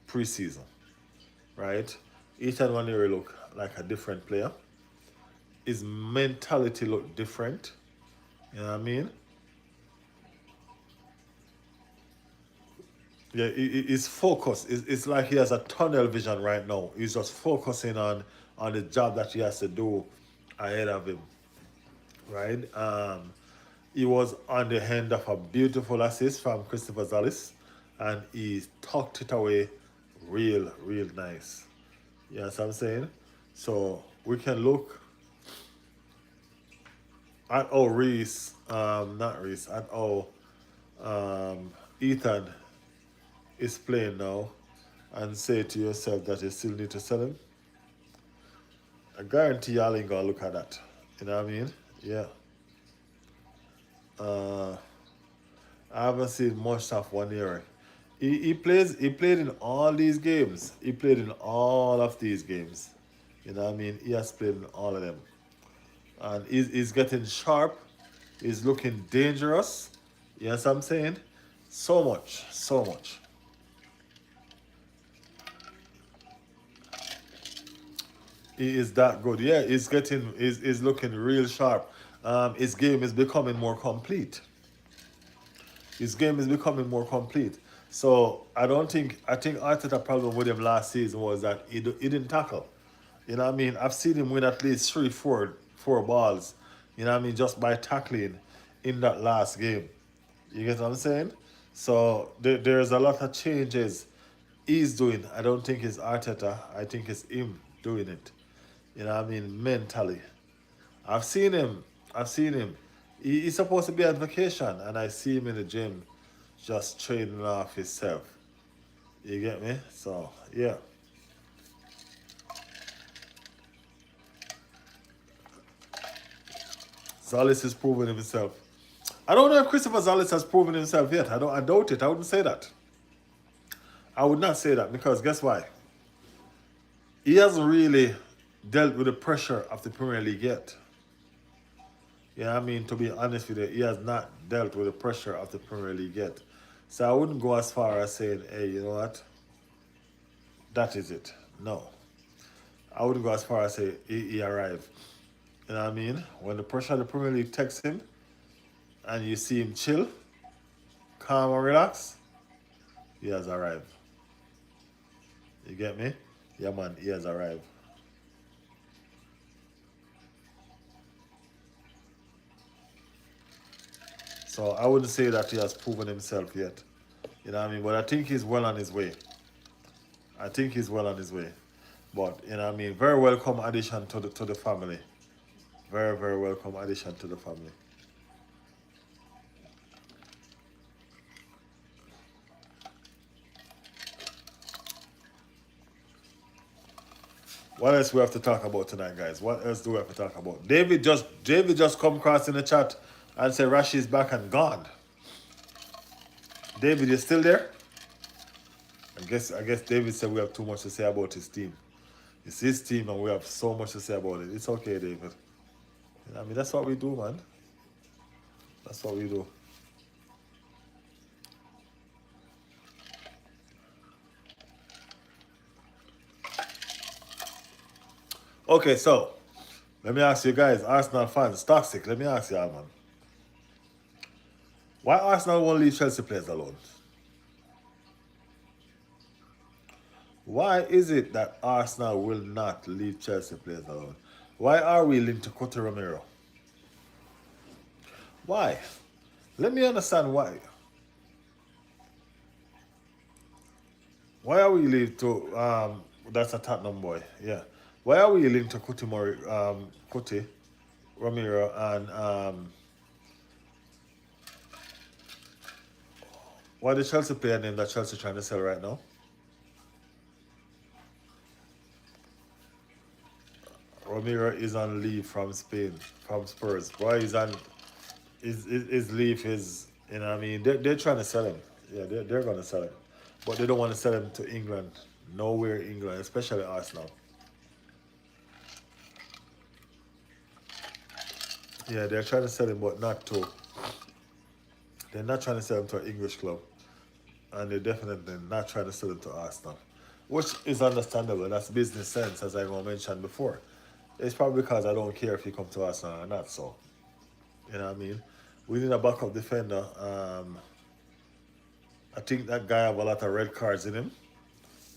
preseason, right? Ethan Wanere look like a different player. His mentality look different. You know what I mean? Yeah, his focus it's like he has a tunnel vision right now. He's just focusing on the job that he has to do ahead of him, right? He was on the hand of a beautiful assist from Christopher Zalis, and he tucked it away real nice. You know what I'm saying? So we can look at how Reese, not Reese, at how Ethan is playing now and say to yourself that you still need to sell him. I guarantee y'all ain't gonna look at that. You know what I mean? Yeah. Uh, I haven't seen much of Wanere. He played in all these games. He played in all of these games. You know what I mean? He has played in all of them. And he's getting sharp. He's looking dangerous. You know what I'm saying? So much. So much. He is that good. Yeah, he's looking real sharp. His game is becoming more complete. His game is becoming more complete. So I think Arteta problem with him last season was that he didn't tackle. You know what I mean? I've seen him win at least four balls. You know what I mean? Just by tackling in that last game. You get what I'm saying? So there's a lot of changes he's doing. I don't think it's Arteta. I think it's him doing it. You know what I mean? Mentally. I've seen him. I've seen him. He's supposed to be on vacation, and I see him in the gym just training off himself. You get me? So, yeah. Zalis is proving himself. I don't know if Christopher Zalis has proven himself yet. I doubt it. I wouldn't say that. I would not say that because guess why? He hasn't really dealt with the pressure of the Premier League yet. Yeah, I mean, to be honest with you, he has not dealt with the pressure of the Premier League yet. So I wouldn't go as far as saying, hey, you know what? That is it. No. I wouldn't go as far as say he arrived. You know what I mean? When the pressure of the Premier League takes him and you see him chill, calm and relax, he has arrived. You get me? Yeah, man, he has arrived. So I wouldn't say that he has proven himself yet. You know what I mean? But I think he's well on his way. I think he's well on his way. But you know what I mean? Very welcome addition to the family. Very welcome addition to the family. What else we have to talk about tonight, guys? What else do we have to talk about? David just come across in the chat and said Rashi is back and gone. David, you still there? I guess David said we have too much to say about his team. It's his team and we have so much to say about it. It's okay, David. You know, I mean that's what we do, man. That's what we do. Okay, so let me ask you guys, Arsenal fans, toxic. Let me ask you, man. Why Arsenal won't leave Chelsea players alone? Why is it that Arsenal will not leave Chelsea players alone? Why are we linked to Couto Romero? Why? Let me understand why. Why are we linked to that's a Tottenham boy, yeah. Why are we linked to Couto Romero and why the Chelsea player name that Chelsea trying to sell right now? Romero is on leave from Spain, from Spurs. Why is on his leave is, you know what I mean? They're trying to sell him. Yeah, they're going to sell him. But they don't want to sell him to England. Nowhere in England, especially Arsenal. Yeah, they're trying to sell him, but not to. They're not trying to sell him to an English club. And they're definitely not trying to sell him to Arsenal. Which is understandable. That's business sense, as I mentioned before. It's probably because I don't care if he comes to Arsenal or not, so. You know what I mean? We need a backup defender. I think that guy have a lot of red cards in him.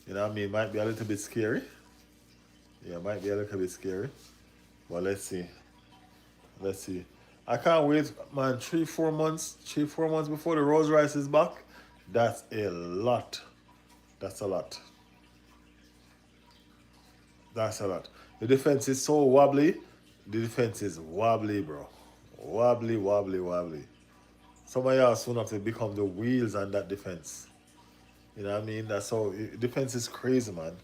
You know what I mean? Might be a little bit scary. Yeah, might be a little bit scary. But let's see. Let's see. I can't wait, man. 3-4 months. 3-4 months before the Rolls Royce is back. That's a lot. That's a lot. That's a lot. The defense is so wobbly. The defense is wobbly, bro. Wobbly, wobbly, wobbly. Some of y'all soon have to become the wheels on that defense. You know what I mean? That's how defense is crazy, man.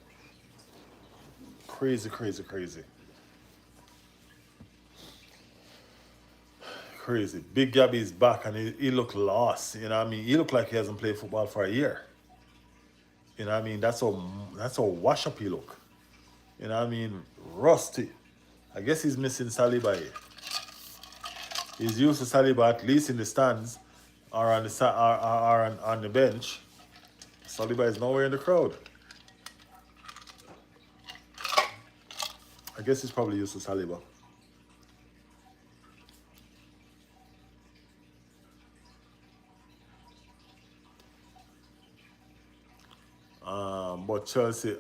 Crazy, crazy, crazy. Crazy. Big Gabby is back and he looked lost. You know what I mean? He looked like he hasn't played football for a year. You know what I mean? That's how wash up he look. You know what I mean? Rusty. I guess he's missing Saliba here. He's used to Saliba at least in the stands or on the bench. Saliba is nowhere in the crowd. I guess he's probably used to Saliba. But Chelsea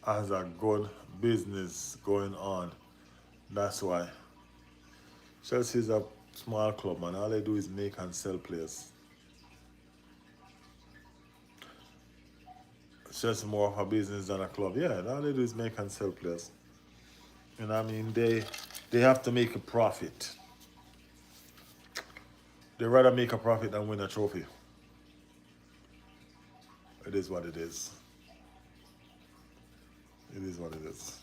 has a good business going on. That's why. Chelsea is a small club, man. All they do is make and sell players. Chelsea more of a business than a club. Yeah, all they do is make and sell players. You know what I mean? They have to make a profit. They rather make a profit than win a trophy. It is what it is. It is what it is.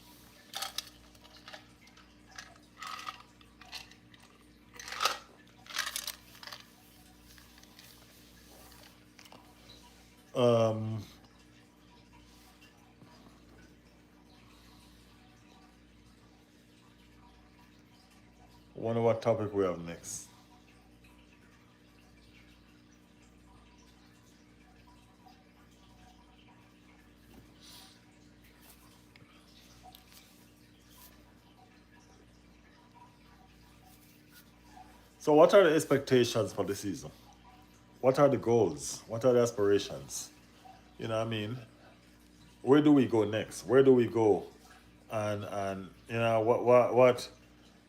Wonder what topic we have next. So what are the expectations for the season? What are the goals? What are the aspirations? You know what I mean? Where do we go next? Where do we go? And you know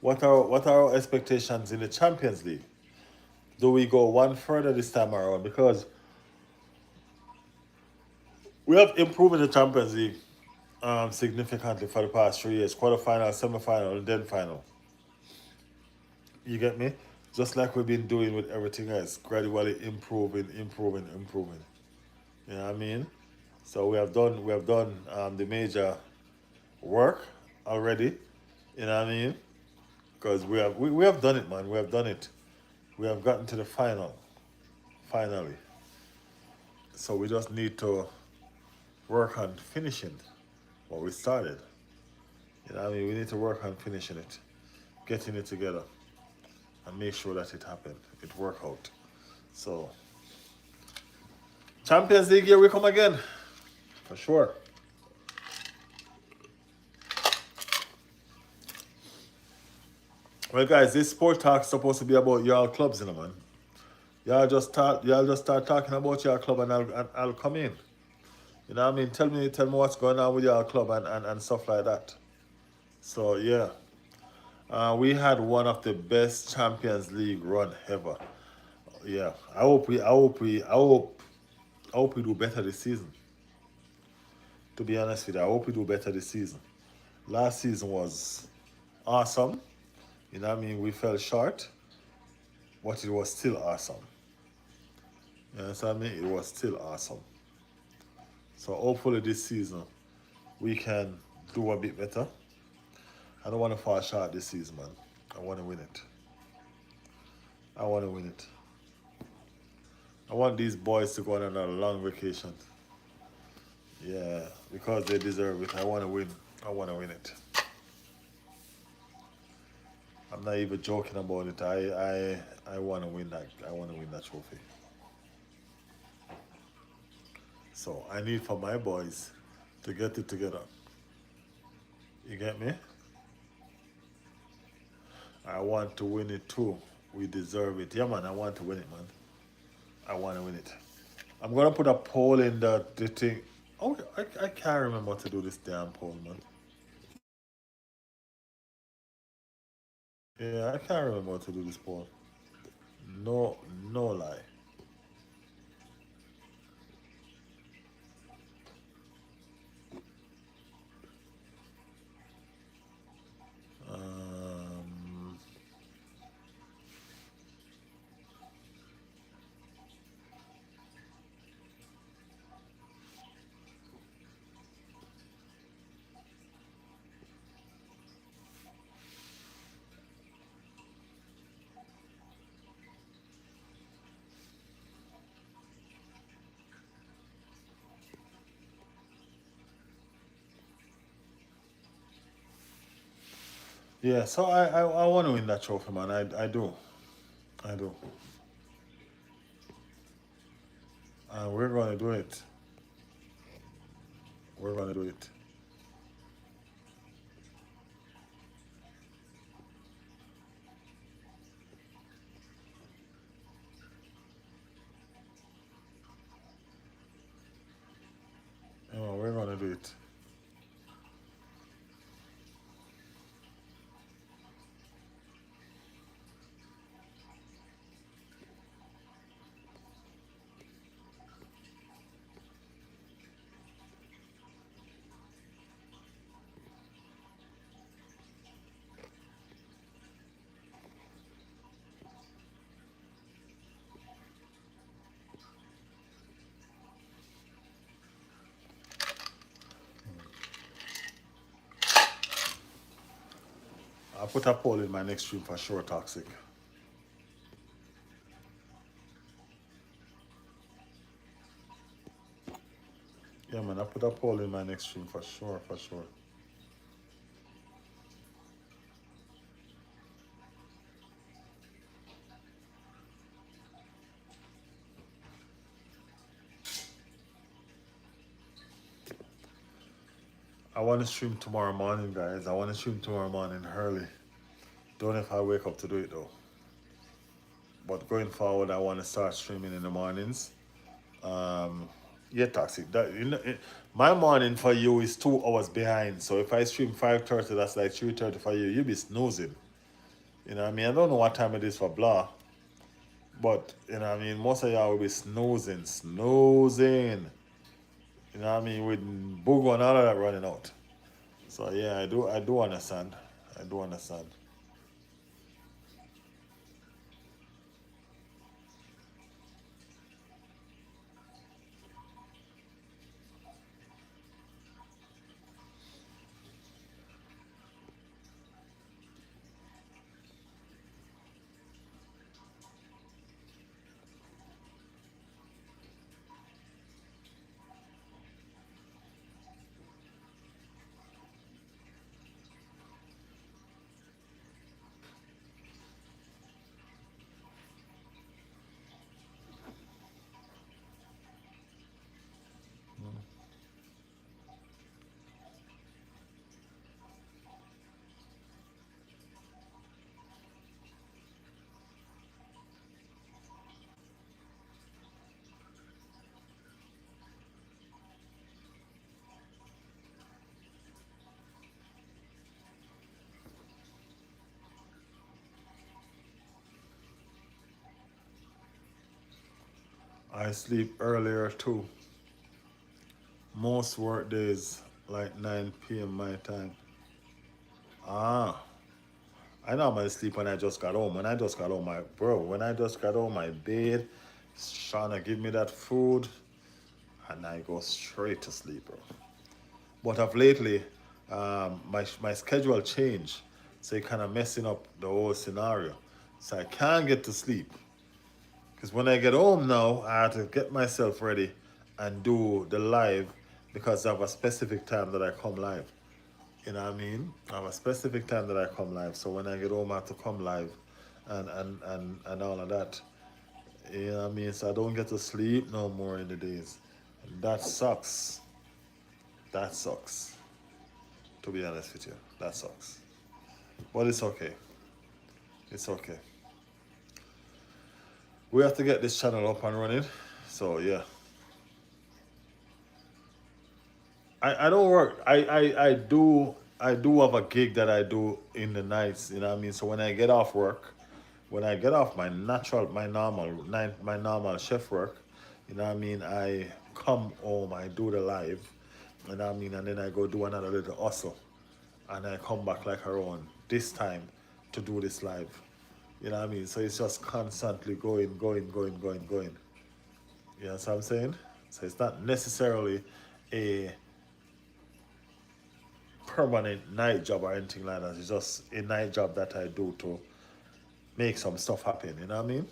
what are our expectations in the Champions League? Do we go one further this time around? Because we have improved in the Champions League significantly for the past 3 years. Quarterfinal, semi-final, and then final. You get me? Just like we've been doing with everything else, gradually improving. You know what I mean? So we have done the major work already. You know what I mean? Because we have done it, man. We have done it. We have gotten to the final, finally. So we just need to work on finishing what we started. You know what I mean? We need to work on finishing it, getting it together, and make sure that it happened. It work out. So Champions League, here we come again. For sure. Well, guys, this sport talk is supposed to be about y'all clubs, man. Y'all just start talking about your club, and I'll come in. You know what I mean? Tell me what's going on with your club and stuff like that. So yeah, we had one of the best Champions League run ever. Yeah, I hope we do better this season. To be honest with you, I hope we do better this season. Last season was awesome. You know what I mean? We fell short, but it was still awesome. You know what I mean? It was still awesome. So hopefully this season we can do a bit better. I don't want to fall short this season, man. I want to win it. I want to win it. I want these boys to go on a long vacation. Yeah, because they deserve it. I want to win. I want to win it. I'm not even joking about it. I want to win that. I want to win that trophy. So I need for my boys to get it together. You get me? I want to win it too. We deserve it. Yeah, man. I want to win it, man. I want to win it. I'm gonna put a poll in the thing. Oh, I can't remember to do this damn poll, man. Yeah, I can't remember to do this poll. No, no lie. Um, yeah, so I want to win that trophy, man. I do. I do. And we're gonna do it. We're gonna do it. We're gonna do it. I'll put a poll in my next stream for sure, Toxic. Yeah, man, I'll put a poll in my next stream for sure, for sure. I want to stream tomorrow morning, guys. I want to stream tomorrow morning early. Don't know if I wake up to do it though. But going forward, I want to start streaming in the mornings. Um, yeah, Toxic. My morning for you is 2 hours behind. So if I stream 5:30, that's like 3:30 for you. You be snoozing. You know what I mean? I don't know what time it is for blah, but you know what I mean. Most of y'all will be snoozing, snoozing. You know what I mean? With Boogo and all of that running out. So yeah, I do understand. I do understand. I sleep earlier too. Most work days like 9 p.m. my time. Ah, I normally sleep when I just got home. When I just got home, when I just got home, my bed, trying to give me that food, and I go straight to sleep, bro. But of lately, my schedule changed, so it kind of messing up the whole scenario. So I can't get to sleep. Because when I get home now, I have to get myself ready and do the live because I have a specific time that I come live. You know what I mean? I have a specific time that I come live. So when I get home, I have to come live and all of that. You know what I mean? So I don't get to sleep no more in the days. And that sucks. That sucks. To be honest with you, that sucks. But it's okay. It's okay. We have to get this channel up and running. So yeah. I don't work. I do have a gig that I do in the nights, you know what I mean? So when I get off work, when I get off my normal chef work, you know what I mean, I come home, I do the live, you know what I mean, and then I go do another little hustle. And I come back like around this time to do this live. You know what I mean? So it's just constantly going. You know what I'm saying? So it's not necessarily a permanent night job or anything like that. It's just a night job that I do to make some stuff happen. You know what I mean?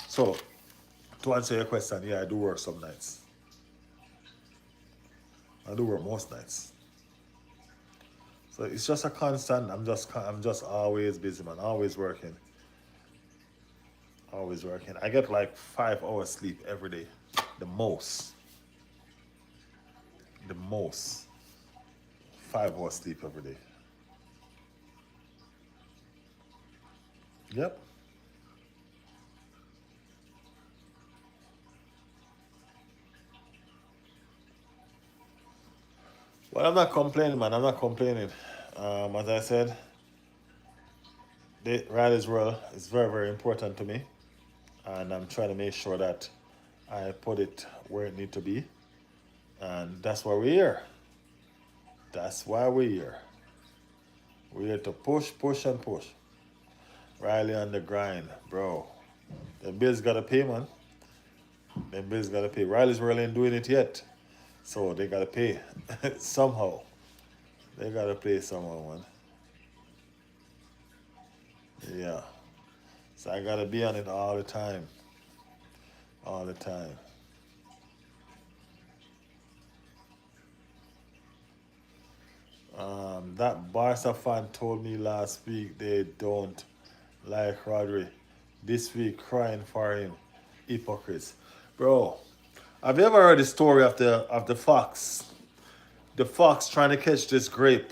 So to answer your question, yeah, I do work some nights. I do work most nights. So it's just a constant. I'm just always busy, man. Always working. Always working. I get like 5 hours sleep every day. The most. The most. 5 hours sleep every day. Yep. Well, I'm not complaining, man. I'm not complaining. As I said, the Riley's role is very, very important to me, and I'm trying to make sure that I put it where it needs to be, and that's why we're here. That's why we're here. We're here to push, push, and push. Riley on the grind, bro. The bills gotta pay, man. The bills gotta pay. Riley's really ain't doing it yet, so they gotta pay somehow. They gotta pay somehow, man. Yeah. So I gotta be on it all the time. All the time. That Barca fan told me last week they don't like Rodri. This week crying for him. Hypocrites. Bro, have you ever heard the story of the fox? The fox trying to catch this grape.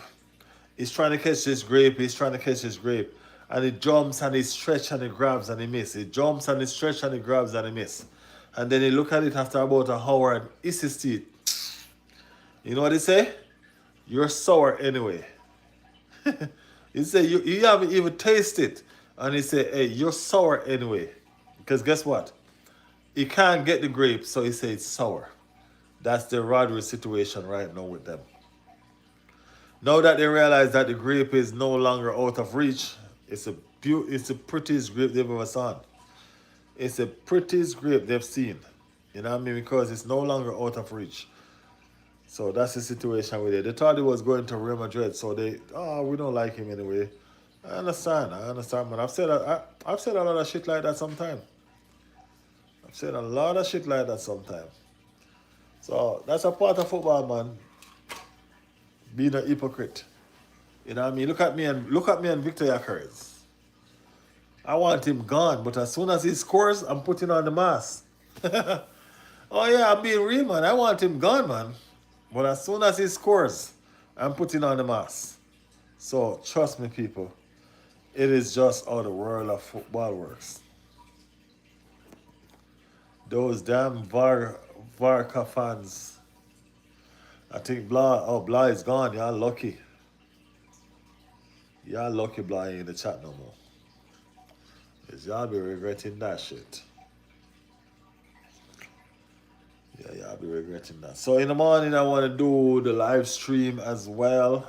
He's trying to catch this grape, he's trying to catch this grape. And he jumps and he stretch and he grabs and he miss. He jumps and he stretch and he grabs and he miss. And then he look at it after about an hour and eats his teeth. You know what he say? You're sour anyway. He said, you haven't even tasted it. And he said, hey, you're sour anyway. Because guess what? He can't get the grape, so he said it's sour. That's the Rodri situation right now with them. Now that they realize that the grape is no longer out of reach, it's the prettiest grape they've ever seen. It's the prettiest grape they've seen. You know what I mean? Because it's no longer out of reach. So that's the situation with it. They thought he was going to Real Madrid, so we don't like him anyway. I understand, man. I've said a lot of shit like that sometimes. I've said a lot of shit like that sometimes. So that's a part of football, man. Being a hypocrite. You know what I mean? Look at me and Victor Yakares. I want him gone, but as soon as he scores, I'm putting on the mask. Oh yeah, I'm being real, man. I want him gone, man. But as soon as he scores, I'm putting on the mask. So trust me, people. It is just how the world of football works. Those damn Varka fans. I think Blah is gone. Y'all lucky. Y'all lucky Blah ain't in the chat no more. Y'all be regretting that shit. Yeah, y'all be regretting that. So in the morning, I want to do the live stream as well.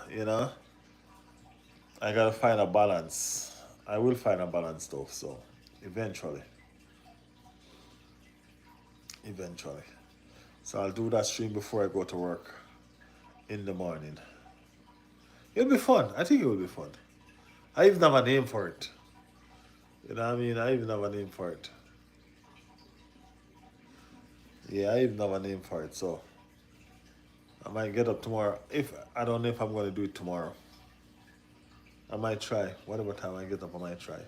I gotta find a balance. I will find a balance though. So eventually, eventually. So I'll do that stream before I go to work in the morning. It'll be fun. I think it will be fun. I even have a name for it. You know what I mean? I even have a name for it. Yeah, I even have a name for it. So I might get up tomorrow. If I don't know if I'm gonna do it tomorrow. I might try. Whatever time I get up, I might try.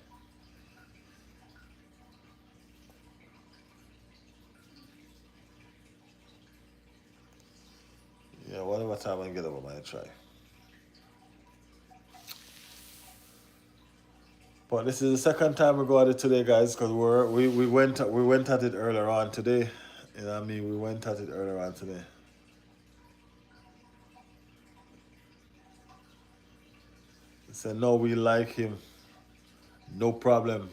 Yeah, whatever time I get up, I might try. But this is the second time we go at it today, guys, because we went at it earlier on today. You know what I mean? We went at it earlier on today. He said, no, we like him. No problem.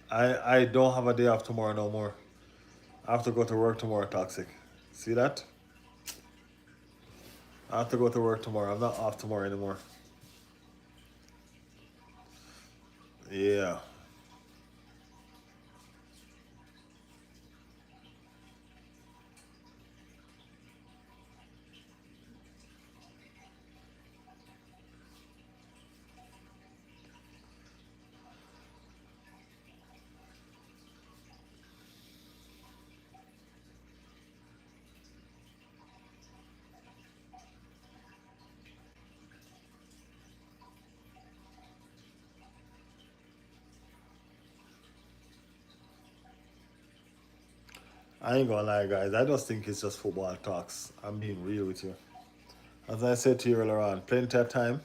I don't have a day off tomorrow no more. I have to go to work tomorrow, Toxic. See that? I have to go to work tomorrow. I'm not off tomorrow anymore. Yeah. I ain't gonna lie, guys. I just think it's just football talks. I'm being real with you. As I said to you earlier on, plenty of time,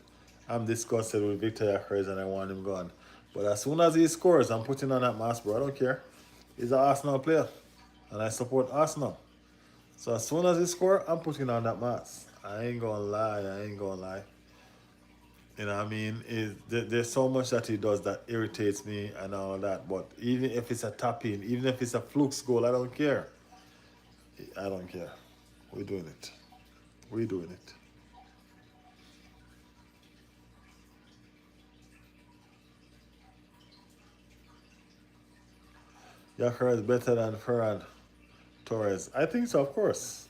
I'm disgusted with Victor Yekres and I want him gone. But as soon as he scores, I'm putting on that mask, bro. I don't care. He's an Arsenal player. And I support Arsenal. So as soon as he scores, I'm putting on that mask. I ain't gonna lie. I ain't gonna lie. You know what I mean? There's so much that he does that irritates me and all that. But even if it's a tap in, even if it's a flukes goal, I don't care. I don't care. We're doing it. We're doing it. Yaka is better than Ferran Torres. I think so, of course.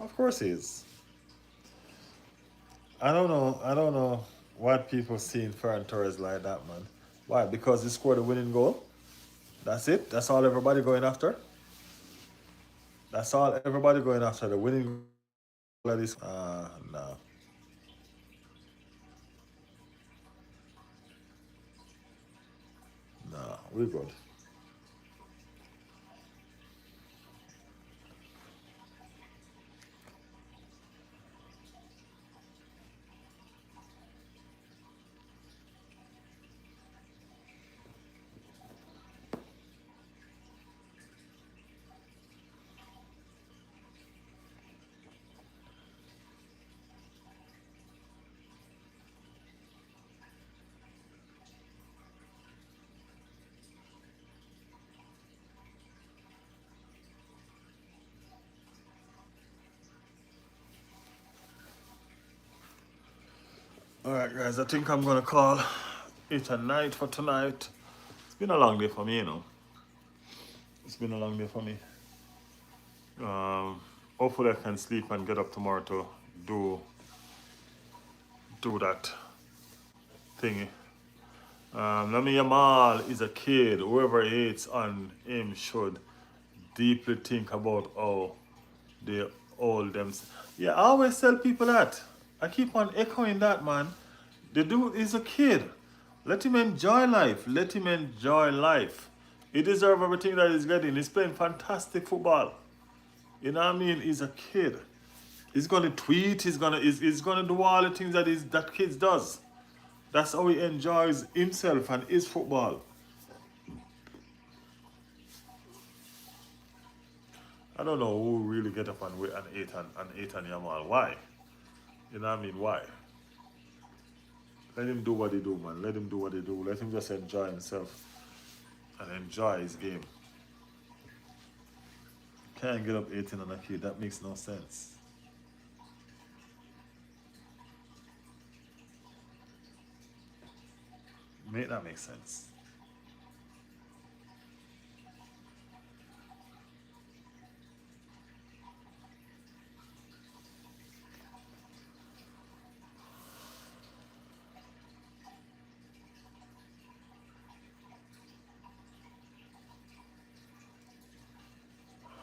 Of course he is. I don't know. I don't know what people see in Ferran Torres like that, man. Why? Because he scored a winning goal? That's it? That's all everybody going after? That's all everybody going after, the winning goal of this? No. No, we're good. All right, guys, I think I'm going to call it a night for tonight. It's been a long day for me, you know. It's been a long day for me. Hopefully I can sleep and get up tomorrow to do that thingy. Lami Yamal is a kid. Whoever hates on him should deeply think about how they hold them. Yeah, I always tell people that. I keep on echoing that, man. The dude is a kid. Let him enjoy life. Let him enjoy life. He deserves everything that he's getting. He's playing fantastic football. You know what I mean? He's a kid. He's gonna tweet. He's gonna do all the things that kids does. That's how he enjoys himself and his football. I don't know who really get up and eight and Yamal. Why? You know what I mean? Why? Let him do what he do, man. Let him do what he do. Let him just enjoy himself and enjoy his game. Can't get up 18 on a kid. That makes no sense. Make that make sense.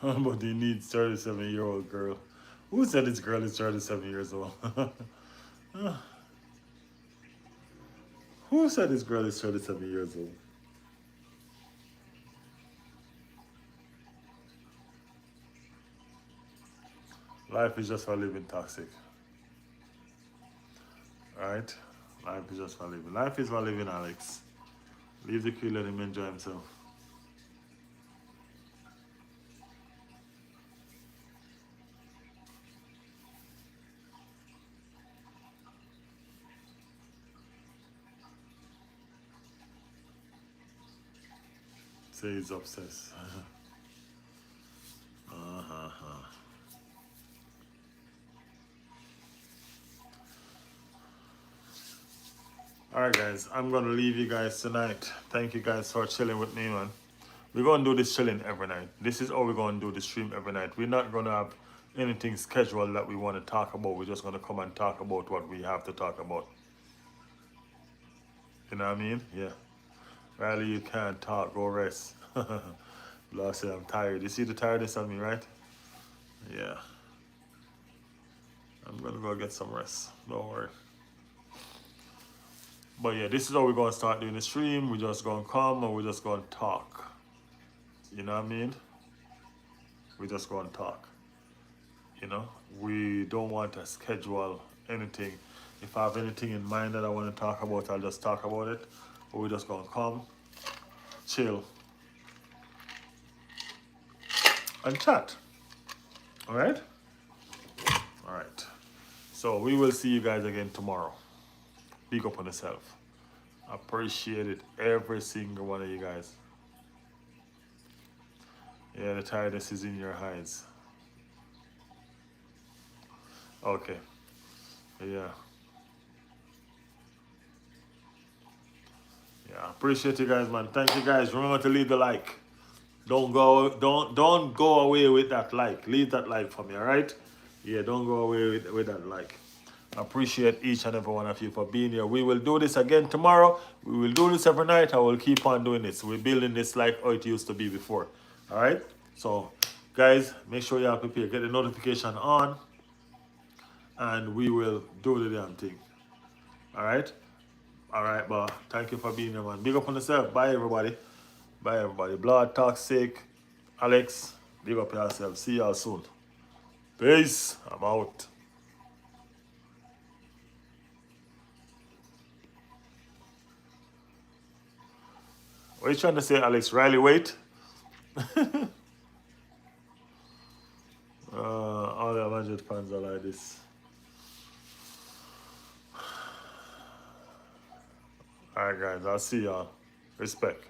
But he needs 37-year-old girl. Who said this girl is 37 years old? Who said this girl is 37 years old? Life is just for living, toxic. Alright? Life is just for living. Life is for living, Alex. Leave the kid, let him enjoy himself. Say he's obsessed. Alright guys, I'm gonna leave you guys tonight. Thank you guys for chilling with me, man. We're gonna do this chilling every night. This is how we're gonna do the stream every night. We're not gonna have anything scheduled that we want to talk about. We're just gonna come and talk about what we have to talk about. You know what I mean? Yeah. Riley, you can't talk, go rest. Lord said I'm tired. You see the tiredness on me, right? Yeah. I'm gonna go get some rest. Don't worry. But yeah, this is how we're gonna start doing the stream. We're just gonna come and we're just gonna talk. You know what I mean? We're just gonna talk. You know? We don't want to schedule anything. If I have anything in mind that I want to talk about, I'll just talk about it. But we're just gonna come, chill, and chat. Alright? Alright. So we will see you guys again tomorrow. Big up on yourself. Appreciate it, every single one of you guys. Yeah, the tiredness is in your eyes. Okay. Yeah. Yeah, appreciate you guys, man. Thank you guys. Remember to leave the like. Don't go away with that like. Leave that like for me, alright? Yeah, don't go away with that like. I appreciate each and every one of you for being here. We will do this again tomorrow. We will do this every night. I will keep on doing this. We're building this like how it used to be before. Alright? So, guys, make sure you are prepared. Get the notification on. And we will do the damn thing. Alright? Alright, but thank you for being here, man. Big up on yourself. Bye, everybody. Bye, everybody. Blood, Toxic, Alex. Big up yourself. See y'all soon. Peace. I'm out. What are you trying to say, Alex? Riley, wait. All the 100 fans are like this. Alright, guys. I'll see y'all. Respect.